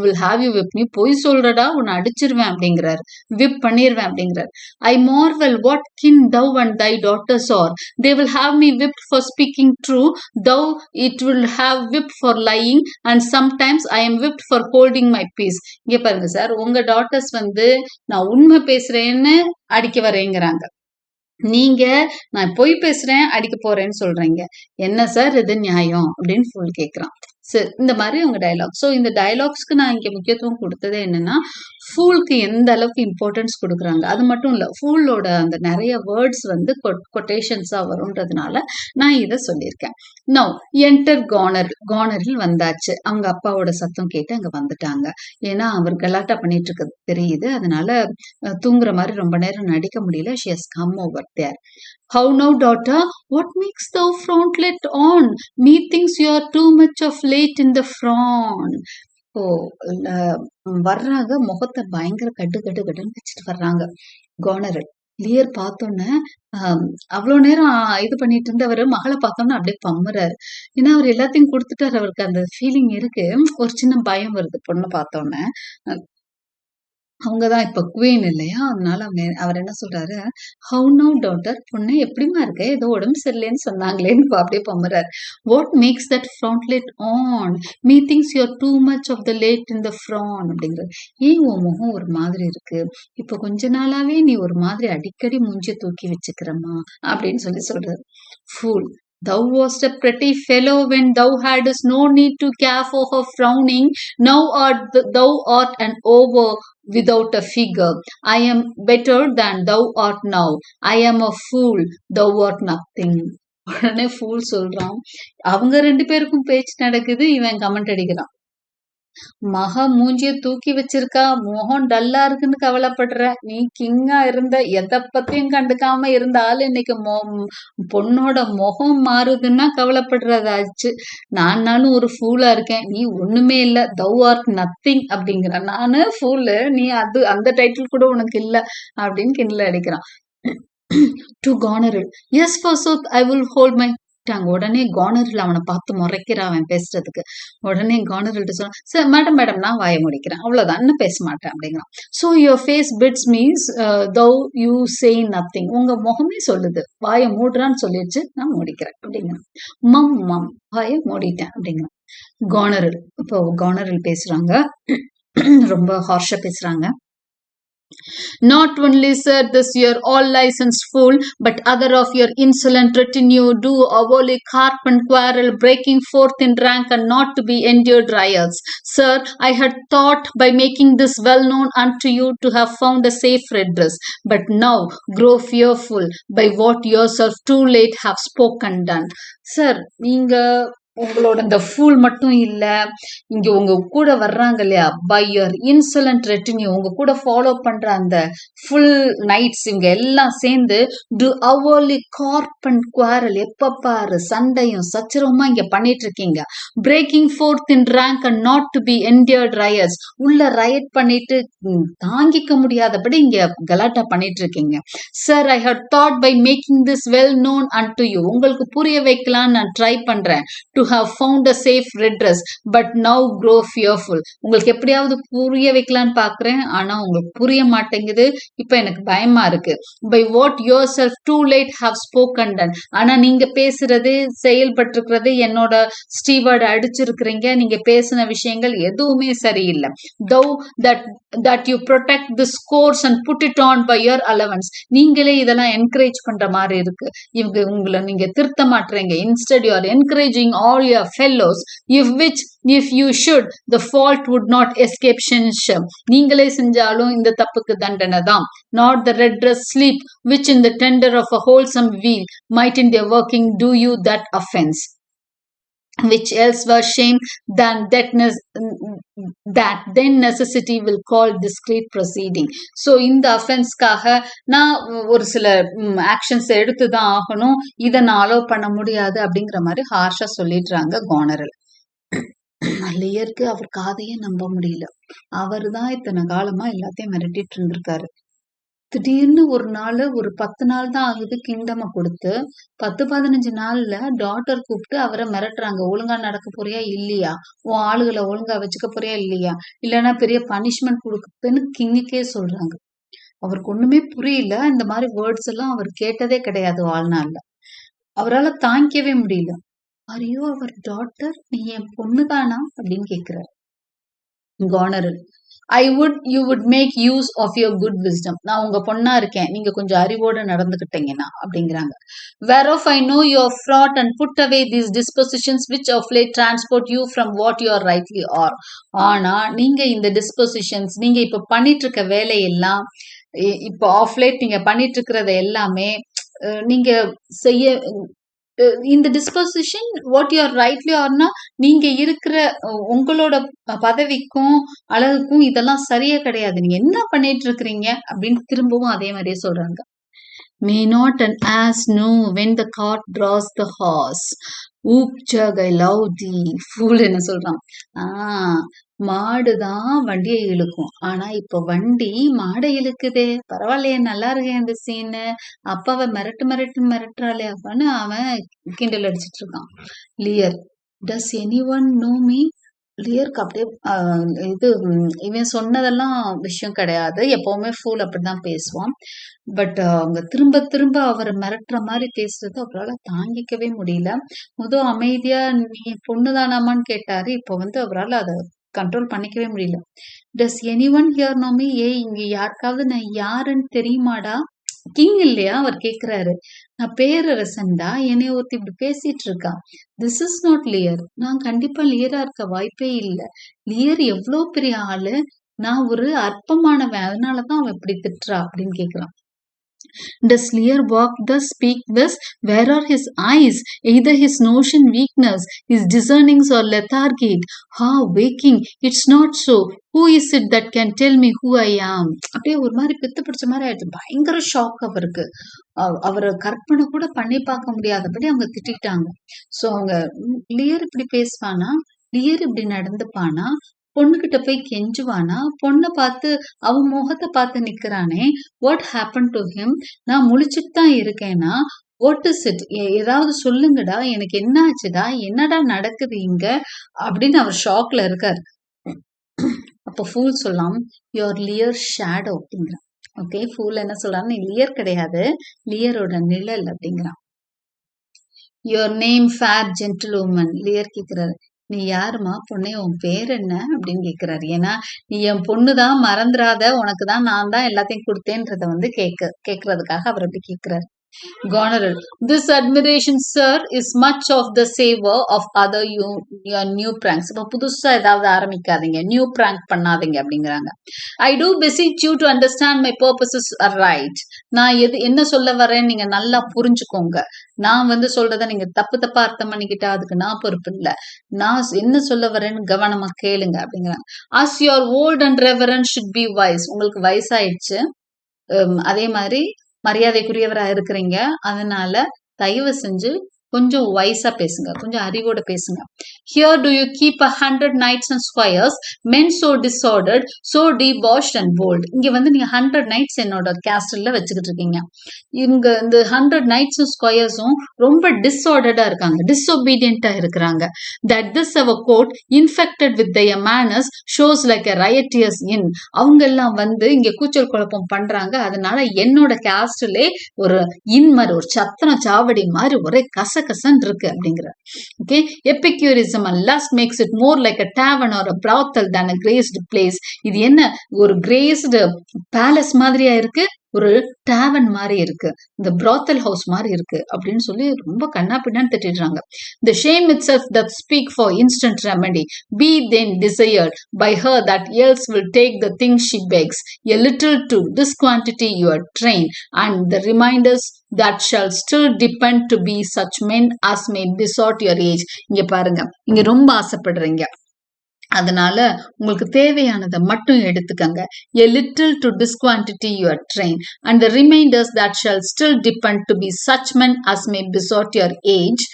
will have you whip me. பொய் சொல்றடா, உன்னை அடிச்சிருவேன் அப்படிங்கிறாரு, whip பண்ணிருவேன் அப்படிங்கிறாரு. I marvel what kin thou and thy daughters are. They will have me whipped for speaking true, thou it will have whipped for lying, and sometimes I am whipped for holding my peace. இங்க பாருங்க சார், உங்க டாட்டர்ஸ் வந்து நான் உண்மை பேசுறேன்னு அடிக்க வரேங்கிறாங்க, நீங்க நான் பொய் பேசுறேன் அடிக்க போறேன்னு சொல்றீங்க, என்ன சார் இது நியாயம் அப்படின்னு ஃபுல் கேக்குறான். சரி, இந்த மாதிரி உங்க டயலாக். ஸோ இந்த டயலாக்ஸ்க்கு நான் இங்க முக்கியத்துவம் கொடுத்தது என்னன்னா, ஃபூலுக்கு எந்த அளவுக்கு இம்பார்ட்டன்ஸ் கொடுக்குறாங்க. அது மட்டும் இல்ல, ஃபூலோட அந்த நிறைய வேர்ட்ஸ் வந்து கொட்டேஷன்ஸா வரும்ன்றதுனால நான் இதை சொல்லியிருக்கேன். Now enter corner. கார்னரில் வந்தாச்சு. அவங்க அப்பாவோட சத்தம் கேட்டு அங்க வந்துட்டாங்க. ஏன்னா அவர் கலாட்டா பண்ணிட்டு இருக்கிறது தெரியுது. அதனால தூங்குற மாதிரி ரொம்ப நேரம் நடிக்க முடியல. She has come over there. How now, daughter? What makes thou frontlet on? Methinks you are too much of late in the front. ஓ வர்றாங்க, முகத்தை பயங்கர கட்டு கட்டு கட்டுன்னு வச்சுட்டு வர்றாங்க. கார்னரல் லியர் பார்த்தோன்னே அவ்வளோ நேரம் இது பண்ணிட்டு இருந்தவர் மகளை பார்த்தோன்னா அப்படியே பம்முறாரு. ஏன்னா அவர் எல்லாத்தையும் கொடுத்துட்டாரு. அவருக்கு அந்த ஃபீலிங் இருக்கு. ஒரு சின்ன பயம் வருது பொண்ணை பார்த்தோன்னே. அவங்கதான் இப்ப குவீன் இல்லையா? அதனால அவர் என்ன சொல்றாரு, ஹவு நவ் டாட்டர், பொண்ணு எப்படிமா இருக்க? ஏதோ உடம்பு சரியில்லைன்னு சொன்னாங்களேன்னு அப்படியே பம்புறாரு. What makes that frontlet on? Methinks you are too much of the late in the frown அப்படிங்கிறது. ஏன் உன் முகம் ஒரு மாதிரி இருக்கு? இப்ப கொஞ்ச நாளாவே நீ ஒரு மாதிரி அடிக்கடி மூஞ்சிய தூக்கி வச்சுக்கிறமா அப்படின்னு சொல்றாரு. Fool, thou wast a pretty fellow when thou hadst no need to care for her frowning. Now thou art an over without a figure. I am better than thou art now. I am a fool, thou art nothing. உடனே ஃபூல் சொல்றான். அவங்க 2 பேருக்கும் பேச்சு நடக்குது. இவன் கமெண்ட் அடிக்கிறான். மக மூஞ்சிய தூக்கி வச்சிருக்கா, முகம் டல்லா இருக்குன்னு கவலைப்படுற. நீ கிங்கா இருந்த, எதை பத்தியும் கண்டுக்காம இருந்த ஆளு இன்னைக்கு பொண்ணோட முகம் மாறுதுன்னா கவலைப்படுறதாச்சு. நானும் ஒரு ஃபூலா இருக்கேன், நீ ஒண்ணுமே இல்ல, thou art nothing அப்படிங்கிற. நானு ஃபூலு, நீ அது அந்த டைட்டில் கூட உனக்கு இல்ல அப்படின்னு கிண்டல் அடிக்கிறான். To Goneril, yes forsooth I will hold my tongue. உடனே கார்னரில் அவனை பார்த்து முறைக்கிறான் அவன் பேசுறதுக்கு. உடனே கார்னரில் சொன்னான், சார் மேடம் மேடம் நான் வாய முடிக்கிறேன், அவ்வளவுதான், இன்னும் பேச மாட்டேன் அப்படிங்கிறான். So your face bids means though you say nothing. உங்க முகமே சொல்லுது வாய மூடுறான்னு சொல்லிடுச்சு, நான் மூடிக்கிறேன் அப்படிங்கிறான். மம் மம், வாய மூடிட்டேன் அப்படிங்கிறான். கார்னரில், இப்போ கார்னரில் பேசுறாங்க, ரொம்ப ஹார்ஷா பேசுறாங்க. Not only, sir, this your all licensed fool, but other of your insolent retinue do avowedly carp and quarrel, breaking forth in rank and not to be endured riots. Sir, I had thought by making this well known unto you to have found a safe redress, but now grow fearful by what yourself too late have spoken done. Sir, நீங்க உங்களோட இந்த ஃபூல் மட்டும் இல்ல, இங்க உங்க கூட வர்றாங்க இல்லையா, பை யுவர் இன்சலண்ட் ரெட்டினியூ, உங்க கூட ஃபாலோ பண்ற அந்த ஃபுல் நைட்ஸ், இவங்க எல்லாம் சேர்ந்து do hourly carp and quarrel, எப்ப பாரு சண்டையும் சச்சரவுமா இங்க பண்ணிட்டு இருக்கீங்க. Breaking forth in rank and not to be endured riots, உள்ள ரயட் பண்ணிட்டு தாங்கிக்க முடியாதபடி இங்க கலாட்டா பண்ணிட்டு இருக்கீங்க. Sir, I had thought by making this well known unto you, உங்களுக்கு புரிய வைக்கலாம்னு நான் ட்ரை பண்றேன். to have found a safe redress, but now grow fearful. உங்களுக்கு எப்படியாவது புரிய வைக்கலான்னு பாக்குறேன், ஆனா உங்களுக்கு புரிய மாட்டேங்குது. இப்ப எனக்கு பயமா இருக்கு. by what yourself too late have spoken done, ஆனா நீங்க பேசுறது செயல்பட்டிருக்கிறது, என்னோட ஸ்டீவர்ட் அடிச்சிருக்கிறீங்க, நீங்க பேசின விஷயங்கள் எதுவுமே சரியில்லை. though that you protect this course and put it on by your allowance, நீங்களே இதெல்லாம் என்கரேஜ் பண்ற மாதிரி இருக்கு. இவங்க உங்களை நீங்க திருத்த மாட்டீங்க. instead you are encouraging all your fellows, if you should, the fault would not escape censure. நீங்களே செஞ்சாலும் இந்த தப்புக்கு தண்டனை தான். not the redress sleep, which in the tender of a wholesome weal might in their working do you that offense, which else were shame than that then necessity will call discreet proceeding. so இந்த அஃபென்ஸ்க்காக நான் ஒரு சில ஆக்ஷன்ஸ் எடுத்துதான் ஆகணும், இதை நான் அலோவ் பண்ண முடியாது அப்படிங்கிற மாதிரி ஹார்ஷா சொல்லிடுறாங்க கார்னரல். லியருக்கு அவர் காதையே நம்ப முடியல. அவரு தான் இத்தனை காலமா எல்லாத்தையும் மிரட்டிட்டு இருந்திருக்காரு. திடீர்னு ஒரு நாள், ஒரு 10 நாள் தான் ஆகுது கிங்டமை கொடுத்து, 10-15 நாள்ல டாட்டர் கூப்பிட்டு அவரை மிரட்டுறாங்க. ஒழுங்கா நடக்க போறியா இல்லையா, உன் ஆளுகளை ஒழுங்கா வச்சுக்க போறியா இல்லையா, இல்லைன்னா பெரிய பனிஷ்மெண்ட் கொடுக்குன்னு கிங்குக்கே சொல்றாங்க. அவருக்கு ஒண்ணுமே புரியல. இந்த மாதிரி வேர்ட்ஸ் எல்லாம் அவர் கேட்டதே கிடையாது வாழ்நாள்ல. அவரால் தாங்கிக்கவே முடியல. ஐயோ, அவர் டாட்டர், நீ என் பொண்ணுதானா அப்படின்னு கேக்குறாரு கார்னரல். you would make use of your good wisdom. நான் உங்க பொண்ணா இருக்கேன், நீங்க கொஞ்சம் அறிவோட நடந்துக்கிட்டீங்கன்னா அப்படிங்கிறாங்க. Whereof I know your fraud and put away these dispositions which of late transport you from what you are rightly are. ஆனா நீங்க இந்த dispositions, நீங்க இப்ப பண்ணிட்டு இருக்க வேலையெல்லாம், இப்போ ஆஃப் லேட் நீங்க பண்ணிட்டு இருக்கிறத எல்லாமே நீங்க செய்ய இந்த டிஸ்போசிஷன் வாட் யூஆர் ரைட்லி ஆர்னா நீங்க இருக்கிற உங்களோட பதவிக்கும் அழகுக்கும் இதெல்லாம் சரியா கிடையாது, நீங்க என்ன பண்ணிட்டு இருக்கிறீங்க அப்படின்னு திரும்பவும் அதே மாதிரியே சொல்றாங்க. May not an ass know when the cart draws the horse. Oop jug I love thee. Fool என்ன சொல்றான், மாடுதான் வண்டியை இழுக்கும், ஆனா இப்ப வண்டி மாடை இழுக்குதே, பரவாயில்லையே நல்லா இருக்கேன் இந்த சீனு, அப்பாவை மிரட்டுறாளே அப்படின்னு அவன் கிண்டல் அடிச்சிட்டு இருக்கான். Lear, does anyone know me? லியருக்கு அப்படியே இது இவன் சொன்னதெல்லாம் விஷயம் கிடையாது, எப்பவுமே ஃபூல் அப்படிதான் பேசுவான். பட் அவங்க திரும்ப திரும்ப அவரை மிரட்டுற மாதிரி பேசுறது அவரால் தாங்கிக்கவே முடியல. முதல் அமைதியா நீ பொண்ணுதானாமான்னு கேட்டாரு, இப்போ அவரால் அதை கண்ட்ரோல் பண்ணிக்கவே முடியல. டஸ் any one here know me? இங்க யாருக்காவது நான் யாருன்னு தெரியுமாடா? கிங் இல்லையா அவர் கேக்குறாரு. நான் பேரரசன்டா, என்னை ஒருத்தி இப்படி பேசிட்டு இருக்கா. This is not Lear. நான் கண்டிப்பா லியரா இருக்க வாய்ப்பே இல்லை. லியர் எவ்வளவு பெரிய ஆளு, நான் ஒரு அற்பமானவன், அதனாலதான் அவன் இப்படி திட்டுறா அப்படின்னு கேக்குறான். Does Lear walk thus, speak thus? Where are his eyes? Either his notion weakness, his discernings or lethargic. Waking, it's not so. Who is it that can tell me who I am? அப்படியே ஒரு மாதிரி பித்து பிடிச்ச மாதிரி ஆயிடுச்சு. பயங்கர ஷாக் அவருக்கு. அவரை கற்பனை கூட பண்ணி பார்க்க முடியாதபடி அவங்க திட்டாங்க. சோ அவங்க லியர் இப்படி பேசுவானா, லியர் இப்படி நடந்துப்பானா, பொண்ணுகிட்ட போய் கெஞ்சுவானா, பொண்ணை பார்த்து அவன் முகத்தை பார்த்து நிக்கிறானே, வாட் ஹேப்பன் டு ஹிம்? நான் முழிச்சுட்டு தான் இருக்கேனா, வாட் இஸ் இட்? ஏதாவது சொல்லுங்கடா, எனக்கு என்ன ஆச்சுடா, என்னடா நடக்குது இங்க அப்படின்னு அவர் ஷாக்ல இருக்காரு. அப்ப ஃபூல் சொல்லலாம், யுவர் லியர் ஷேடோ அப்படிங்கிறான். ஓகே, ஃபூல் என்ன சொல்றான், நீ லியர் கிடையாது, லியரோட நிழல் அப்படிங்கிறான். Your name fair gentle woman. Lear கேக்குறாரு, நீ யாருமா பொண்ணே, உன் பேர் என்ன அப்படின்னு கேக்குறாரு. ஏன்னா நீ என் பொண்ணுதான், மறந்துடாத, உனக்குதான் நான் தான் எல்லாத்தையும் கொடுத்தேன்றத கேக்குறதுக்காக அவர் அப்படி கேக்குறாரு. Goneril, this admiration, sir, is much of the savor of other your new pranks. இப்போ புதுசா ஏதாவது ஆரம்பிக்காதீங்க, நியூ பிராங்க் பண்ணாதீங்க அப்படிங்கிறாங்க. I do beseech you to understand my purposes are right. நான் என்ன சொல்ல வரேன்னு நீங்க நல்லா புரிஞ்சுக்கோங்க. நான் சொல்றத நீங்க தப்பா அர்த்தம் பண்ணிக்கிட்டா அதுக்கு நான் பொறுப்பு இல்லை. நான் என்ன சொல்ல வரேன்னு கவனமா கேளுங்க அப்படிங்கிறாங்க. As your old and reverend should be wise. உங்களுக்கு வயசாயிடுச்சு, அதே மாதிரி மரியாதைக்குரியவரா இருக்கிறீங்க, அதனால தயவு செஞ்சு கொஞ்சம் வைஸா பேசுங்க, கொஞ்சம் அறிவோட பேசுங்க. Here do you keep 100 knights and squires, men so disordered, so debauched and bold. இங்க நீங்க 100 knights என்னோட கேஸ்டல்ல வச்சுக்கிட்டு இருக்கீங்க. இங்க இந்த 100 knights ஸ்கொயர்ஸும் ரொம்ப டிஸார்டர்டா இருக்காங்க, டிஸ்ஒபீடியண்டா இருக்கிறாங்க. That this our court infected with their manners shows like a riotous inn. அவங்க எல்லாம் இங்க கூச்சல் குழப்பம் பண்றாங்க, அதனால என்னோட கேஸ்டலே ஒரு இன் மாதிரி, ஒரு சத்திரம் சாவடி மாதிரி ஒரே கசகசன் இருக்கு அப்படிங்கிற. Okay, epicurism and lust makes it more like a tavern or a brothel than a graced place. இது என்ன, ஒரு graced palace மாதிரியா இருக்கு, ஒரு டேவன் மாதிரி இருக்கு, இந்த brothel house மாதிரி இருக்கு அப்படின்னு சொல்லி ரொம்ப கண்ணா பின்னான்னு திட்டிடுறாங்க. The shame itself doth speak for instant remedy. Be then desired by her that else will take the things she begs. A little to this quantity your train, and the reminders that shall still depend to be such men as may besort your age. இங்க பாருங்க, இங்க ரொம்ப ஆசைப்படுறீங்க, அதனால உங்களுக்கு தேவையானதை மட்டும் எடுத்துக்கங்க. A little to this quantity your train, and the remainders that shall still depend to be such men as may besort your age,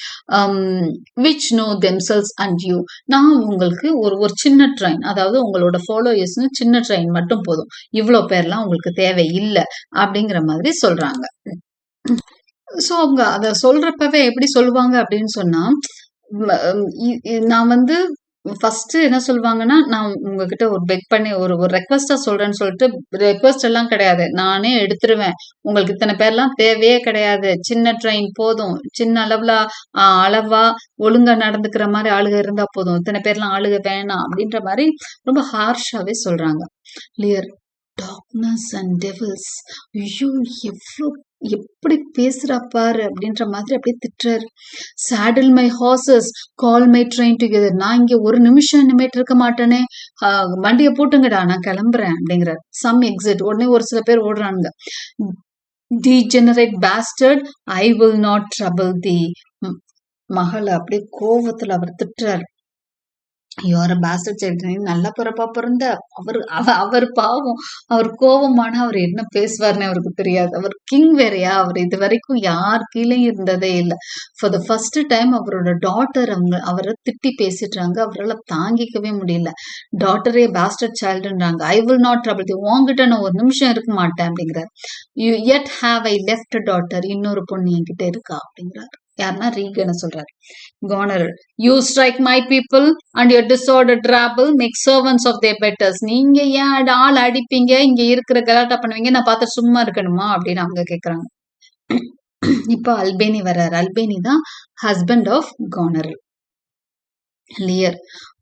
which know themselves and you. நான் உங்களுக்கு ஒரு சின்ன ட்ரெயின், அதாவது உங்களோட ஃபாலோயர்ஸ்னு சின்ன ட்ரெயின் மட்டும் போதும், இவ்வளோ பேர்லாம் உங்களுக்கு தேவை இல்லை அப்படிங்கிற மாதிரி சொல்றாங்க. சோ அவங்க அத சொல்றப்பவே எப்படி சொல்லுவாங்க அப்படின்னு சொன்னா, நான் ஃபர்ஸ்ட் என்ன சொல்லுவாங்கன்னா, நான் உங்ககிட்ட ஒரு பெக் பண்ணி ஒரு ஒரு ரெக்வெஸ்ட்டா சொல்றேன்னு சொல்லிட்டு, ரெக்வெஸ்ட் எல்லாம் கிடையாது. நானே எடுத்துருவேன். உங்களுக்கு இத்தன பேர்லாம் தேவையே கிடையாது. சின்ன ட்ரெயின் போதும். சின்ன அளவா ஒழுங்கா நடந்துக்கிற மாரி ஆளுக இருந்தா போதும். இத்தன பேர்லாம் ஆளுக வேணாம். அப்படின்ற மாரி ரொம்ப ஹார்ஷாவே சொல்றாங்க. Lear darkness and devils. ஐயோ! எப்படி பேசுறா பாரு அப்படின்ற மாதிரி அப்படியே திட்டுறாரு. Saddle my horses, call my train together. நான் இங்க ஒரு நிமிஷம் இனிமேட்டு இருக்க மாட்டேனே. வண்டியை போட்டுங்கடா, நான் கிளம்புறேன் அப்படிங்கிறார். Some exit. உடனே ஒரு சில பேர் ஓடுறாங்க. Degenerate bastard, I will not trouble thee. மகளை அப்படியே கோவத்துல அவர் திட்டுறாரு. Your bastard child. நல்ல பிறப்பா பிறந்த அவர் பாவம். அவர் கோபமான அவர் என்ன பேசுவார்னு அவருக்கு தெரியாது. அவர் கிங் வேறையா, அவர் இது வரைக்கும் யார் கீழே இருந்ததே இல்லை. ஃபார் த ஃபர்ஸ்ட் டைம் அவரோட டாட்டர் அவரை திட்டி பேசிடுறாங்க. அவரால் தாங்கிக்கவே முடியல. டாட்டரே பாஸ்டர்ட் சைல்டுன்றாங்க. I will not trouble thee. உங்ககிட்ட நான் ஒரு நிமிஷம் இருக்க மாட்டேன் அப்படிங்கிறார். You yet have I left a daughter. இன்னொரு பொண்ணு என்கிட்ட இருக்கா அப்படிங்கிறார். யாருன்னா ரீகனை சொல்றாரு. Goneril, you strike my people and your disordered rabble make servants of their betters. நீங்க ஏன் ஆள் அடிப்பீங்க, இங்க இருக்கிற கலாட்டா பண்ணுவீங்க, நான் பார்த்து சும்மா இருக்கணுமா அப்படின்னு அவங்க கேக்குறாங்க. இப்ப அல்பேனி வர்றாரு. அல்பேனி தான் husband of Goneril. Lear,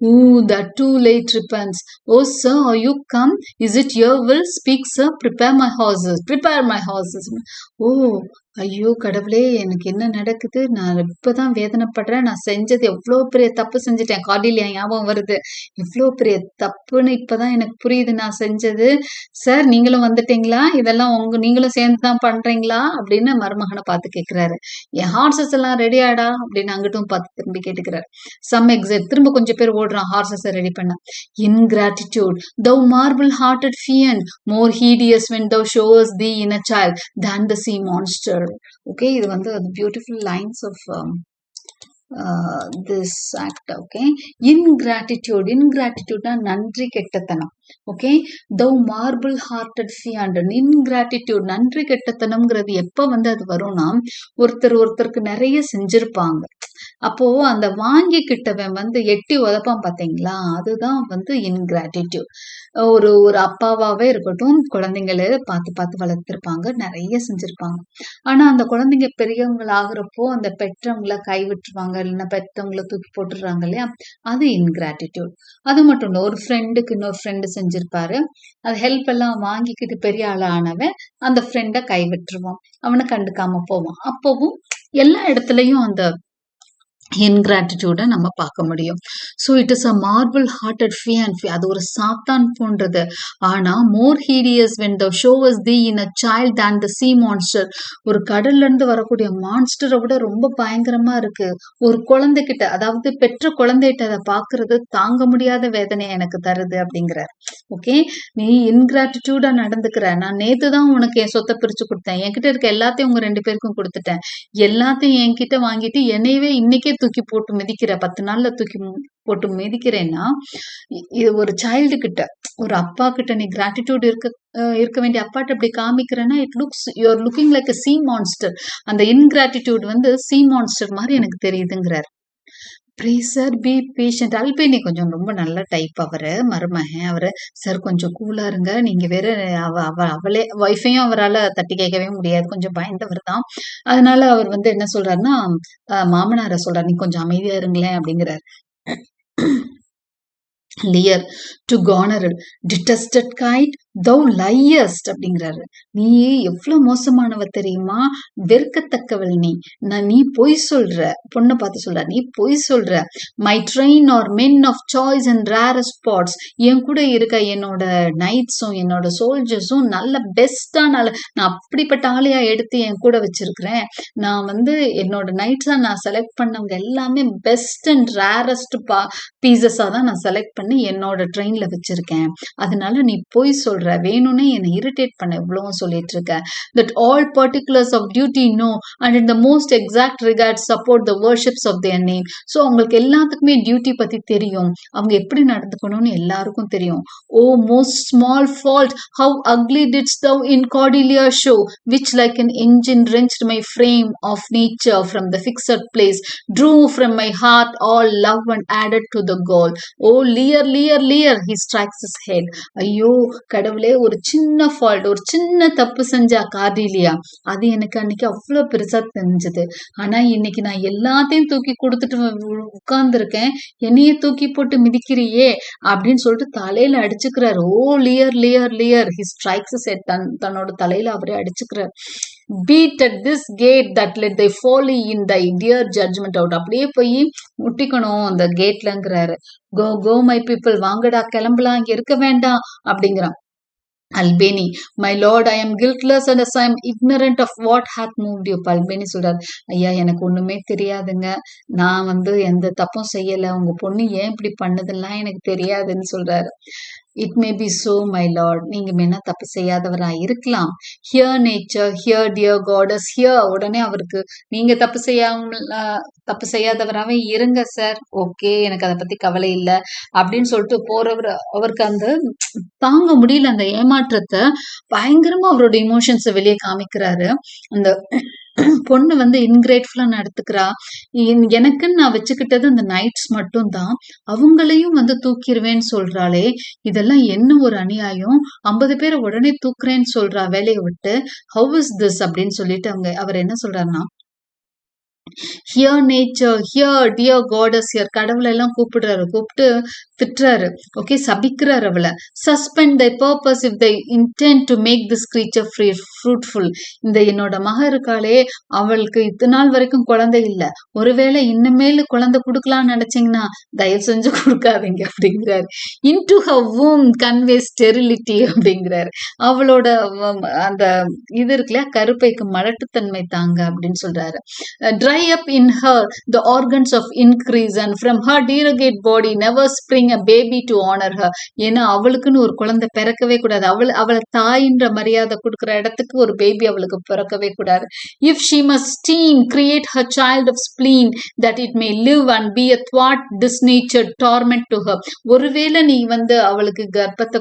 ooh, that too late repents. Oh, sir, are you come? Is it your will? Speak, sir. Prepare my horses. Prepare my horses. Oh, ஐயோ கடவுளே, எனக்கு என்ன நடக்குது? நான் இப்பதான் வேதனைப்படுறேன். நான் செஞ்சது எவ்வளோ பெரிய தப்பு செஞ்சுட்டேன். கார்டிலியா ஞாபகம் வருது. எவ்வளோ பெரிய தப்புன்னு இப்பதான் எனக்கு புரியுது நான் செஞ்சது. சார், நீங்களும் வந்துட்டீங்களா? இதெல்லாம் நீங்களும் சேர்ந்து தான் பண்றீங்களா அப்படின்னு மருமகனை பார்த்து கேட்கிறாரு. என் ஹார்சஸ் எல்லாம் ரெடியாடா அப்படின்னு அங்கிட்டும் பார்த்து திரும்பி கேட்டுக்கிறாரு. Some exit. திரும்ப கொஞ்சம் பேர் ஓடுறான் ஹார்சஸை ரெடி பண்ண. Ingratitude, thou marble hearted fiend, more hideous when thou showest thee in a child than the sea monster. Okay, இது வந்து beautiful lines of this act. Okay, ingratitude நன்றி கெட்டத்தனம். Okay, thou marble hearted fiend. ingratitude நன்றி கெட்டத்தனம்ங்கிறது எப்ப வந்து அது வரும்னா, ஒருத்தருக்கு நிறைய செஞ்சிருப்பாங்க. அப்போ அந்த வாங்கிக்கிட்டவன் வந்து எட்டி உதப்பான் பாத்தீங்களா, அதுதான் வந்து இன்கிராட்டிடியூட். ஒரு அப்பாவாவே இருக்கட்டும், குழந்தைங்கள பார்த்து வளர்த்திருப்பாங்க, நிறைய செஞ்சிருப்பாங்க. ஆனா அந்த குழந்தைங்க பெரியவங்க ஆகுறப்போ அந்த பெற்றவங்களை கைவிட்டுருவாங்க, இல்லைன்னா பெற்றவங்களை தூக்கி போட்டுடுறாங்க இல்லையா, அது இன்கிராட்டிடியூட். அது மட்டும் இல்ல, ஒரு ஃப்ரெண்டுக்கு இன்னொரு ஃப்ரெண்டு செஞ்சிருப்பாரு, அது ஹெல்ப் எல்லாம் வாங்கிக்கிட்டு பெரிய ஆளா ஆனவன் அந்த ஃப்ரெண்டை கைவிட்டுருவான், அவனை கண்டுக்காம போவான். அப்பவும் எல்லா இடத்துலயும் அந்த இன்கிராட்டிடியூட நம்ம பார்க்க முடியும். So it is a marble hearted fiend. அது ஒரு சாத்தான் போன்றது. ஆனா more hideous when thou showest thee in a child and the sea monster. ஒரு கடல்ல இருந்து வரக்கூடிய மான்ஸ்டரை விட ரொம்ப பயங்கரமா இருக்கு ஒரு குழந்தைகிட்ட, அதாவது பெற்ற குழந்தைகிட்ட அதை பாக்குறது தாங்க முடியாத வேதனை எனக்கு தருது அப்படிங்கிறார். ஓகே, நீ இன்கிராட்டிடியூடா நடந்துக்கிற. நான் நேத்து தான் உனக்கு என் சொத்தை பிரிச்சு கொடுத்தேன், என்கிட்ட இருக்க எல்லாத்தையும் உங்க 2 பேருக்கும் கொடுத்துட்டேன், எல்லாத்தையும் என்கிட்ட வாங்கிட்டு என்னையவே இன்னைக்கே தூக்கி போட்டு மிதிக்கிற, 10 நாள்ல தூக்கி போட்டு மிதிக்கிறேன்னா, இது ஒரு சைல்டு கிட்ட, ஒரு அப்பா கிட்ட நீ கிராட்டிடியூட் இருக்க வேண்டிய அப்பாட்ட அப்படி காமிக்கிறேன்னா, it looks you are looking like a sea monster. அந்த இன்கிராட்டிடியூட் வந்து சீ மான்ஸ்டர் மாதிரி எனக்கு தெரியுதுங்கிறார். Sir be patient. அல்பேனி கொஞ்சம் ரொம்ப நல்ல டைப். அவரு மருமகன் அவரு. சார் கொஞ்சம் கூலா இருங்க, நீங்க வேற அவளே ஒய்ஃபையும் அவரால் தட்டி கேட்கவே முடியாது, கொஞ்சம் பயந்தவர் தான். அதனால அவர் வந்து என்ன சொல்றாருன்னா, மாமனாரை சொல்றாரு, நீ கொஞ்சம் அமைதியா இருங்களேன் அப்படிங்கிறார். Lear to Goneril, detested kite, thou liest அப்படிங்கிறாரு. நீ எவ்வளவு மோசமானவ தெரியுமா, வெறுக்கத்தக்கவள் நீ பொய் சொல்ற. பொண்ணை பார்த்து சொல்ற, நீ பொய் சொல்ற. My train are men of choice and rarest spots. என் கூட இருக்க என்னோட நைட்ஸும் என்னோட சோல்ஜர்ஸும் நல்ல பெஸ்டான ஆளு. நான் அப்படிப்பட்ட ஆளையா எடுத்து என் கூட வச்சிருக்கிறேன். நான் வந்து என்னோட நைட்ஸா நான் செலக்ட் பண்ணவங்க எல்லாமே பெஸ்ட் அண்ட் ரேரஸ்ட் பீசஸா தான் நான் செலக்ட் பண்ணி என்னோட ட்ரெயின்ல வச்சிருக்கேன். அதனால நீ பொய் சொல்ற, வேணும்னே என்னை இரிட்டேட் பண்ண இவ்வளவும் சொல்லிட்டு இருக்க. That all particulars of duty know and in the most exact regards support the worships of their name. So அவங்களுக்கு எல்லாத்துக்குமே டியூட்டி பத்தி தெரியும், அவங்க எப்படி நடந்துக்கணும்னு எல்லாருக்கும் தெரியும். ஓ most small fault, how ugly didst thou in Cordelia show, which like an engine wrenched my frame of nature from the fixed place, drew from my heart all love and added to the goal. Oh Lear, Lear, Lear, he strikes his head. ஐயோ கடவுளே, ஒரு சின்ன ஃபால்ட், ஒரு சின்ன தப்பு செஞ்சா கார்டீலியா, அது எனக்கு அன்னைக்கு அவ்வளோ பெருசா தெரிஞ்சது. ஆனா இன்னைக்கு நான் எல்லாத்தையும் தூக்கி கொடுத்துட்டு உட்கார்ந்துருக்கேன், என்னையே தூக்கி போட்டு மிதிக்கிறியே அப்படின்னு சொல்லிட்டு தலையில அடிச்சுக்கிறாரு. Oh Lear Lear Lear, he strikes his head, தன்னோட தலையில அவரே அடிச்சுக்கிறார். beat at this gate that let thy folly in thy dear judgment out. அப்படியே போய் முட்டிக்கணும் அந்த கேட்லங்கிறாரு. கோ கோ மை பீப்புள், வாங்கடா கிளம்பலாம், இங்க இருக்க வேண்டாம் அப்படிங்கிறான். Albany, my lord, I am guiltless and I am ignorant of what hath moved you. Albany சொல்றாரு, ஐயா எனக்கு ஒண்ணுமே தெரியாதுங்க, நான் எந்த தப்பும் செய்யல, உங்க பொண்ணு ஏன் இப்படி பண்ணதெல்லாம் எனக்கு தெரியாதுன்னு சொல்றாரு. It may be so my lord, நீங்க வேணா தப்பு செய்யாதவரா இருக்கலாம். Hear nature, hear dear goddess, hear. உடனே அவருக்கு, நீங்க தப்பு செய்யாதவராவே இருங்க சார், ஓகே எனக்கு அதை பத்தி கவலை இல்லை அப்படின்னு சொல்லிட்டு போறவர். அவருக்கு அந்த தாங்க முடியல அந்த ஏமாற்றத்தை, பயங்கரமா அவரோட இமோஷன்ஸை வெளியே காமிக்கிறாரு. அந்த பொண்ணு இன்கிரேட்ஃபுல்லா நடத்துக்கிறா. எனக்குன்னு நான் வச்சுக்கிட்டது அந்த நைட்ஸ் மட்டும் தான், அவங்களையும் தூக்கிடுவேன்னு சொல்றாளே, இதெல்லாம் என்ன ஒரு அநியாயம், 50 பேரை உடனே தூக்குறேன்னு சொல்றா வேலையை விட்டு, ஹவ் இஸ் திஸ் அப்படின்னு சொல்லிட்டு அவர் என்ன சொல்றாருன்னா, hear nature, hear dear goddess, hear. கடவுளை எல்லாம் கூப்பிட்டு திட்டுறாரு. ஓகே, சபிக்கிறார் அவளை. Suspend thy purpose if thy intend to make this creature fruitful. இந்த என்னோட மக இருக்காளே, அவளுக்கு இத்தனை நாள் வரைக்கும் குழந்தை இல்லை, ஒருவேளை இன்னுமேலு குழந்தை கொடுக்கலாம்னு நினைச்சீங்கன்னா தயவு செஞ்சு கொடுக்காதீங்க அப்படிங்கிறாரு. Into her womb convey sterility அப்படிங்கிறாரு. அவளோட அந்த இது இருக்குல்ல, கருப்பைக்கு மலட்டுத்தன்மை தாங்க அப்படின்னு சொல்றாரு. Dry up in her the organs of increase and from her derogate body never spring a baby to honor her. ஏன்னா அவளுக்குன்னு ஒரு குழந்தை பிறக்கவே கூடாது. அவளை தாயின்ற மரியாதை கொடுக்குற இடத்துக்கு ஒரு பேபி அவளுக்கு பிறக்கவே கூடாது. If she must steam, create her child of spleen that it may live and be a thwart disnatured torment to her. ஒருவேளை நீ அவளுக்கு கர்ப்பத்தை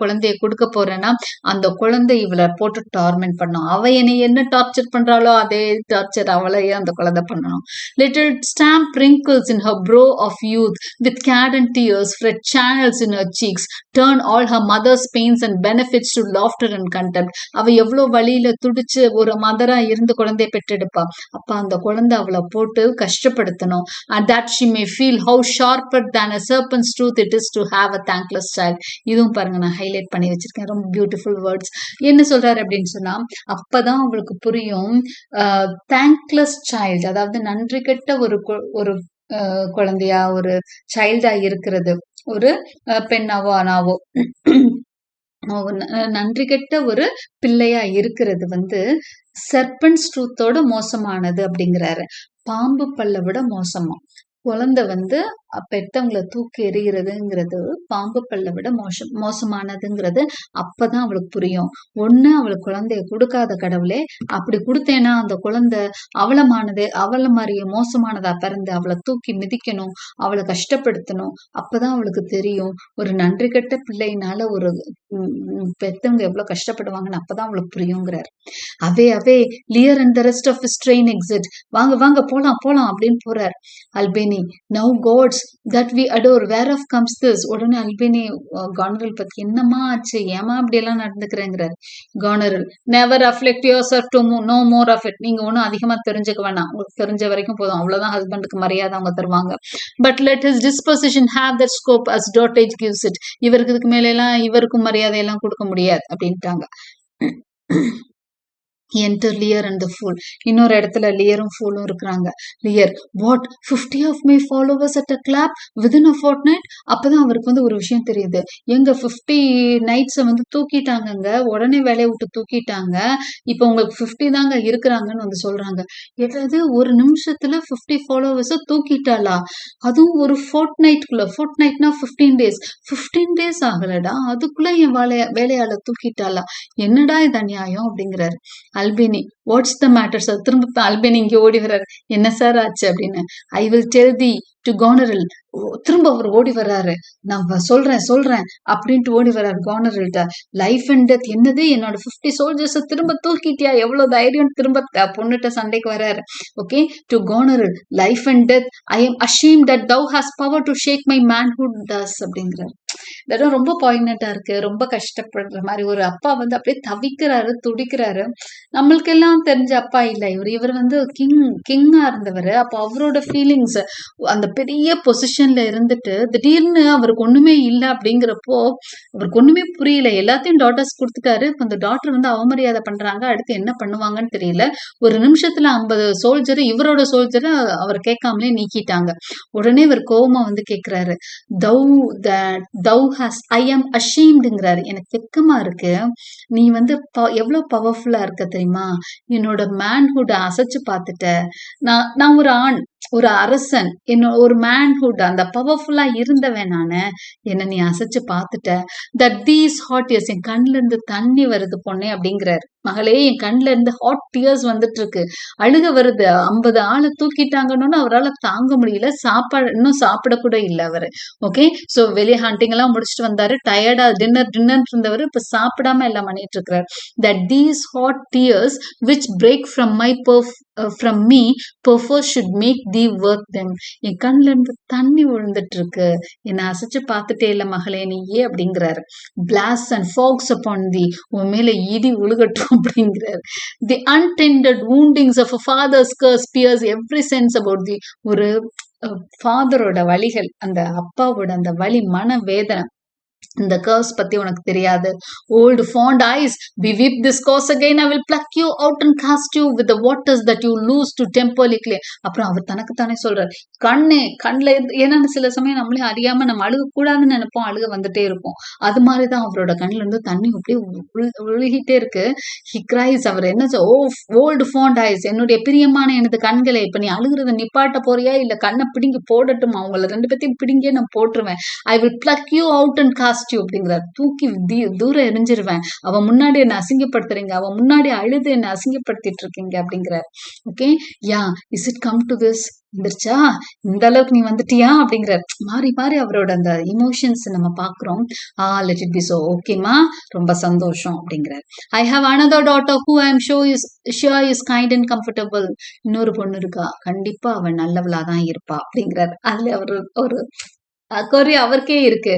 குழந்தைய கொடுக்க போறேன்னா அந்த குழந்தை இவளை போட்டு டார்மெண்ட் பண்ணும். அவ என்னை என்ன டார்ச்சர் பண்றாளோ அதே டார்ச்சர் அவளையே அந்த குழந்தை பண்ணணும். Little stamp wrinkles in her brow of youth with cadent tears fret channels in her cheeks, turn all her mother's pains and benefits to laughter and contempt. அவ எவ்வளவு வழியில துடிச்சு ஒரு மதரா இருந்து குழந்தைய பெற்றெடுப்பா, அப்ப அந்த குழந்தை அவளை போட்டு கஷ்டப்படுத்தணும். And that she may feel how sharper than a serpent's tooth it is to have a thankless child. இதுவும் பாருங்க, நான் ஹைலைட் பண்ணி வச்சிருக்கேன், ரொம்ப பியூட்டிஃபுல் வேர்ட்ஸ். என்ன சொல்றாரு அப்படின்னு சொன்னா, அப்பதான் அவளுக்கு புரியும், தேங்க்லெஸ் சைல்டு, அதாவது நன்றி கெட்ட ஒரு குழந்தையா, ஒரு சைல்டா இருக்கிறது, ஒரு பெண்ணாவோ ஆனாவோ நன்றி கெட்ட ஒரு பிள்ளையா இருக்கிறது சர்பன்ஸ் ட்ரூத்தோட மோசமானது அப்படிங்கிறாரு. பாம்பு பல்ல விட மோசமா குழந்தை பெத்தவங்களை தூக்கி எறிகிறதுங்கிறது பாம்பு பல்ல விட மோசமானதுங்கிறது அப்பதான் அவளுக்கு புரியும். ஒண்ணு அவளுக்கு குழந்தைய கொடுக்காத கடவுளே, அப்படி கொடுத்தேன்னா அந்த குழந்தை அவளை மாதிரியே மோசமானதா பிறந்து அவளை தூக்கி மிதிக்கணும், அவளை கஷ்டப்படுத்தணும். அப்பதான் அவளுக்கு தெரியும் ஒரு நன்றி கெட்ட பிள்ளைனால ஒரு பெத்தவங்க எவ்வளவு கஷ்டப்படுவாங்கன்னு அப்பதான் அவளுக்கு புரியுங்கிறார். Away Lear and the rest of his train exit, வாங்க போலாம் அப்படின்னு போறார். Albany, now gods that we adore, whereof comes this. உடனே அல்பேனி கானரல் பத்தி, என்னமா ஆச்சு, ஏமா அப்படி எல்லாம் நடந்துக்கிறேங்கிறார். கானரல், never afflict yourself to no more of it. நீங்க ஒன்னும் அதிகமா தெரிஞ்சுக்க வேணாம், உங்களுக்கு தெரிஞ்ச வரைக்கும் போதும், அவ்வளவுதான் ஹஸ்பண்டுக்கு மரியாதை அவங்க தருவாங்க. but let his disposition have that scope as dotage gives it. இவருக்கு இதுக்கு மேல எல்லாம் இவருக்கும் மரியாதை எல்லாம் கொடுக்க முடியாது அப்படின்ட்டாங்க. enter Lear and the fool. இன்னொரு இடத்துல லியரும் ஃபூலும் இருக்கிறாங்க. Lear, what 50 of my followers at a clap within a fortnight? அப்பதான் அவருக்கு வந்து ஒரு விஷயம் தெரியுது. எங்க 50 நைட்ஸை வந்து தூக்கிட்டாங்கங்க, உடனே வேலையை விட்டு தூக்கிட்டாங்க, இப்போ உங்களுக்கு 50 தாங்க இருக்கிறாங்கன்னு வந்து சொல்றாங்க. எதாவது ஒரு நிமிஷத்துல 50 ஃபாலோவர்ஸை தூக்கிட்டாளா? அதுவும் ஒரு ஃபோர்ட்நைட்குள்ள. ஃபோர்ட்நைட்னா 15 டேஸ். 15 டேஸ் ஆகலடா, அதுக்குள்ள என் வேலையாள தூக்கிட்டாளா? என்னடா இது அநியாயம் அப்படிங்கிறாரு. Albany, what's the matter sir? திரும்ப அல்பேனி இங்கே ஓடி வர்றாரு. என்ன சார் ஆச்சு அப்படின்னு. I will tell thee to Goneril. திரும்ப அவர் ஓடி வர்றாரு. நான் சொல்றேன் அப்படின்ட்டு ஓடி வர்றாரு கானரல்ட்ட. Life and death. என்னது, என்னோட 50 சோல்ஜர்ஸை திரும்ப தூக்கிட்டியா? எவ்வளவு தைரியம்? திரும்ப பொண்ணுட்ட சண்டைக்கு வர்றாரு. Okay, to Goneril, life and death, I am ashamed that thou has power to shake my manhood thus அப்படிங்கிறாரு. இதெல்லாம் ரொம்ப பாயிண்டா இருக்கு. ரொம்ப கஷ்டப்படுற மாதிரி ஒரு அப்பா வந்து அப்படியே தவிக்கிறாரு, துடிக்கிறாரு. நம்மளுக்கு எல்லாம் தெரிஞ்ச அப்பா இல்ல இவர் வந்து கிங்கா இருந்தவர். அப்போ அவரோட ஃபீலிங்ஸ், அந்த பெரிய பொசிஷன்ல இருந்துட்டு திடீர்னு அவருக்கு ஒண்ணுமே இல்லை அப்படிங்கிறப்போ அவருக்கு ஒண்ணுமே புரியல. எல்லாத்தையும் டாட்டர்ஸ் கொடுத்துட்டாரு. அந்த டாக்டர் வந்து அவமரியாதை பண்றாங்க. அடுத்து என்ன பண்ணுவாங்கன்னு தெரியல. ஒரு நிமிஷத்துல 50 சோல்ஜர், இவரோட சோல்ஜரை அவர் கேட்காமலே நீக்கிட்டாங்க. உடனே இவர் கோவமா வந்து கேட்கிறாரு, thou has I am ashamedங்கிறாரு. எனக்கு வெக்கமா இருக்கு. நீ வந்து எவ்வளவு பவர்ஃபுல்லா இருக்க தெரியுமா? என்னோட மேன்ஹுட் அசைச்சு பார்த்துட்ட. நான் ஒரு ஆண், ஒரு அரசன், ஒரு மேன்ஹுட், அந்த பவர்ஃபுல்லா இருந்தவன் நானு. என்ன நீ அசைச்சு பார்த்துட்ட. தட் தீஸ் ஹாட் இயர்ஸ், என் கண்ணுல இருந்து தண்ணி வருது பொண்ணே அப்படிங்கிறாரு. மகளே, என் கண்ணுல இருந்து ஹாட் டியர்ஸ் வந்துட்டு இருக்கு, அழுக வருது. 50 ஆளை தூக்கிட்டாங்கன்னு அவரால் தாங்க முடியல. இன்னும் சாப்பிட கூட இல்லை அவரு. ஓகே, சோ வெளியே ஹண்டிங் எல்லாம் முடிச்சுட்டு வந்தாரு. டயர்டா டின்னர் இருந்தவர் இப்ப சாப்பிடாம எல்லாம் பண்ணிட்டு இருக்கிறார். That these hot tears which break from my from me perforce should make thee work them. என் கண்ணுல இருந்து தண்ணி விழுந்துட்டு இருக்கு, என்னை அசைச்சு பார்த்துட்டே இல்ல மகளே நீயே அப்படிங்கிறாரு. பிளாஸ் அண்ட் ஃபாக்ஸ் அப்பான் தி, உன் மேல இடி உழுகட்டும் அப்படிங்கிறாரு. தி அன்டெண்டட் woundings of a father's curse pierce every sense about the, ஒரு ஃபாதரோட வலிகள், அந்த அப்பாவோட அந்த வலி, மன வேதனை, இந்த கர்ஸ் பத்தி உனக்கு தெரியாது. Old fond eyes, beweep this cause again, I will pluck you out and cast you with the waters that you lose to temporarily clear. அப்புறம் அவர் தனக்கு தானே சொல்றாரு, கண்ணுல ஏன்னா சில சமயம் நம்மளே அறியாம நம்ம அழுக கூடாதுன்னு நினைப்போம், அழுக வந்துட்டே இருக்கும். அது மாதிரிதான் அவரோட கண்ணுல இருந்து தண்ணி அப்படியே ஒழுகிட்டே இருக்கு. ஹி கிரைஸ், அவர் என்ன, ஓல்டு fond eyes, என்னுடைய பிரியமான எனது கண்களை, இப்ப நீ அழுகுறத நிப்பாட்ட போறியா இல்ல கண்ணை பிடுங்கி போடட்டுமா? அவங்கள ரெண்டு பேத்தையும் பிடுங்கியே நான் போட்டுருவேன். I will pluck you out and cast you அப்படிங்கிறார். தூக்கி தூரம் எரிஞ்சிருவேன். அவன் முன்னாடி என்ன அசிங்கப்படுத்துறீங்க, அவன் முன்னாடி அழுது என்ன அசிங்கப்படுத்திட்டு இருக்கீங்க அப்படிங்கிறார். Okay, yeah is it come to this, வந்துருச்சா, இந்த அளவுக்கு நீ வந்துட்டியா அப்படிங்கிறார். மாறி மாறி அவரோட அந்த இமோஷன்ஸ் நம்ம பாக்குறோம். லெட் இட் பி சோ, ஓகேமா, ரொம்ப சந்தோஷம் அப்படிங்கிறார். I have another daughter who I am sure is kind and comfortable. இன்னொரு பொண்ணு இருக்கா, கண்டிப்பா அவன் நல்லவளாதான் இருப்பா அப்படிங்கிறார். அதுல ஒரு கொரி அவருக்கே இருக்கு.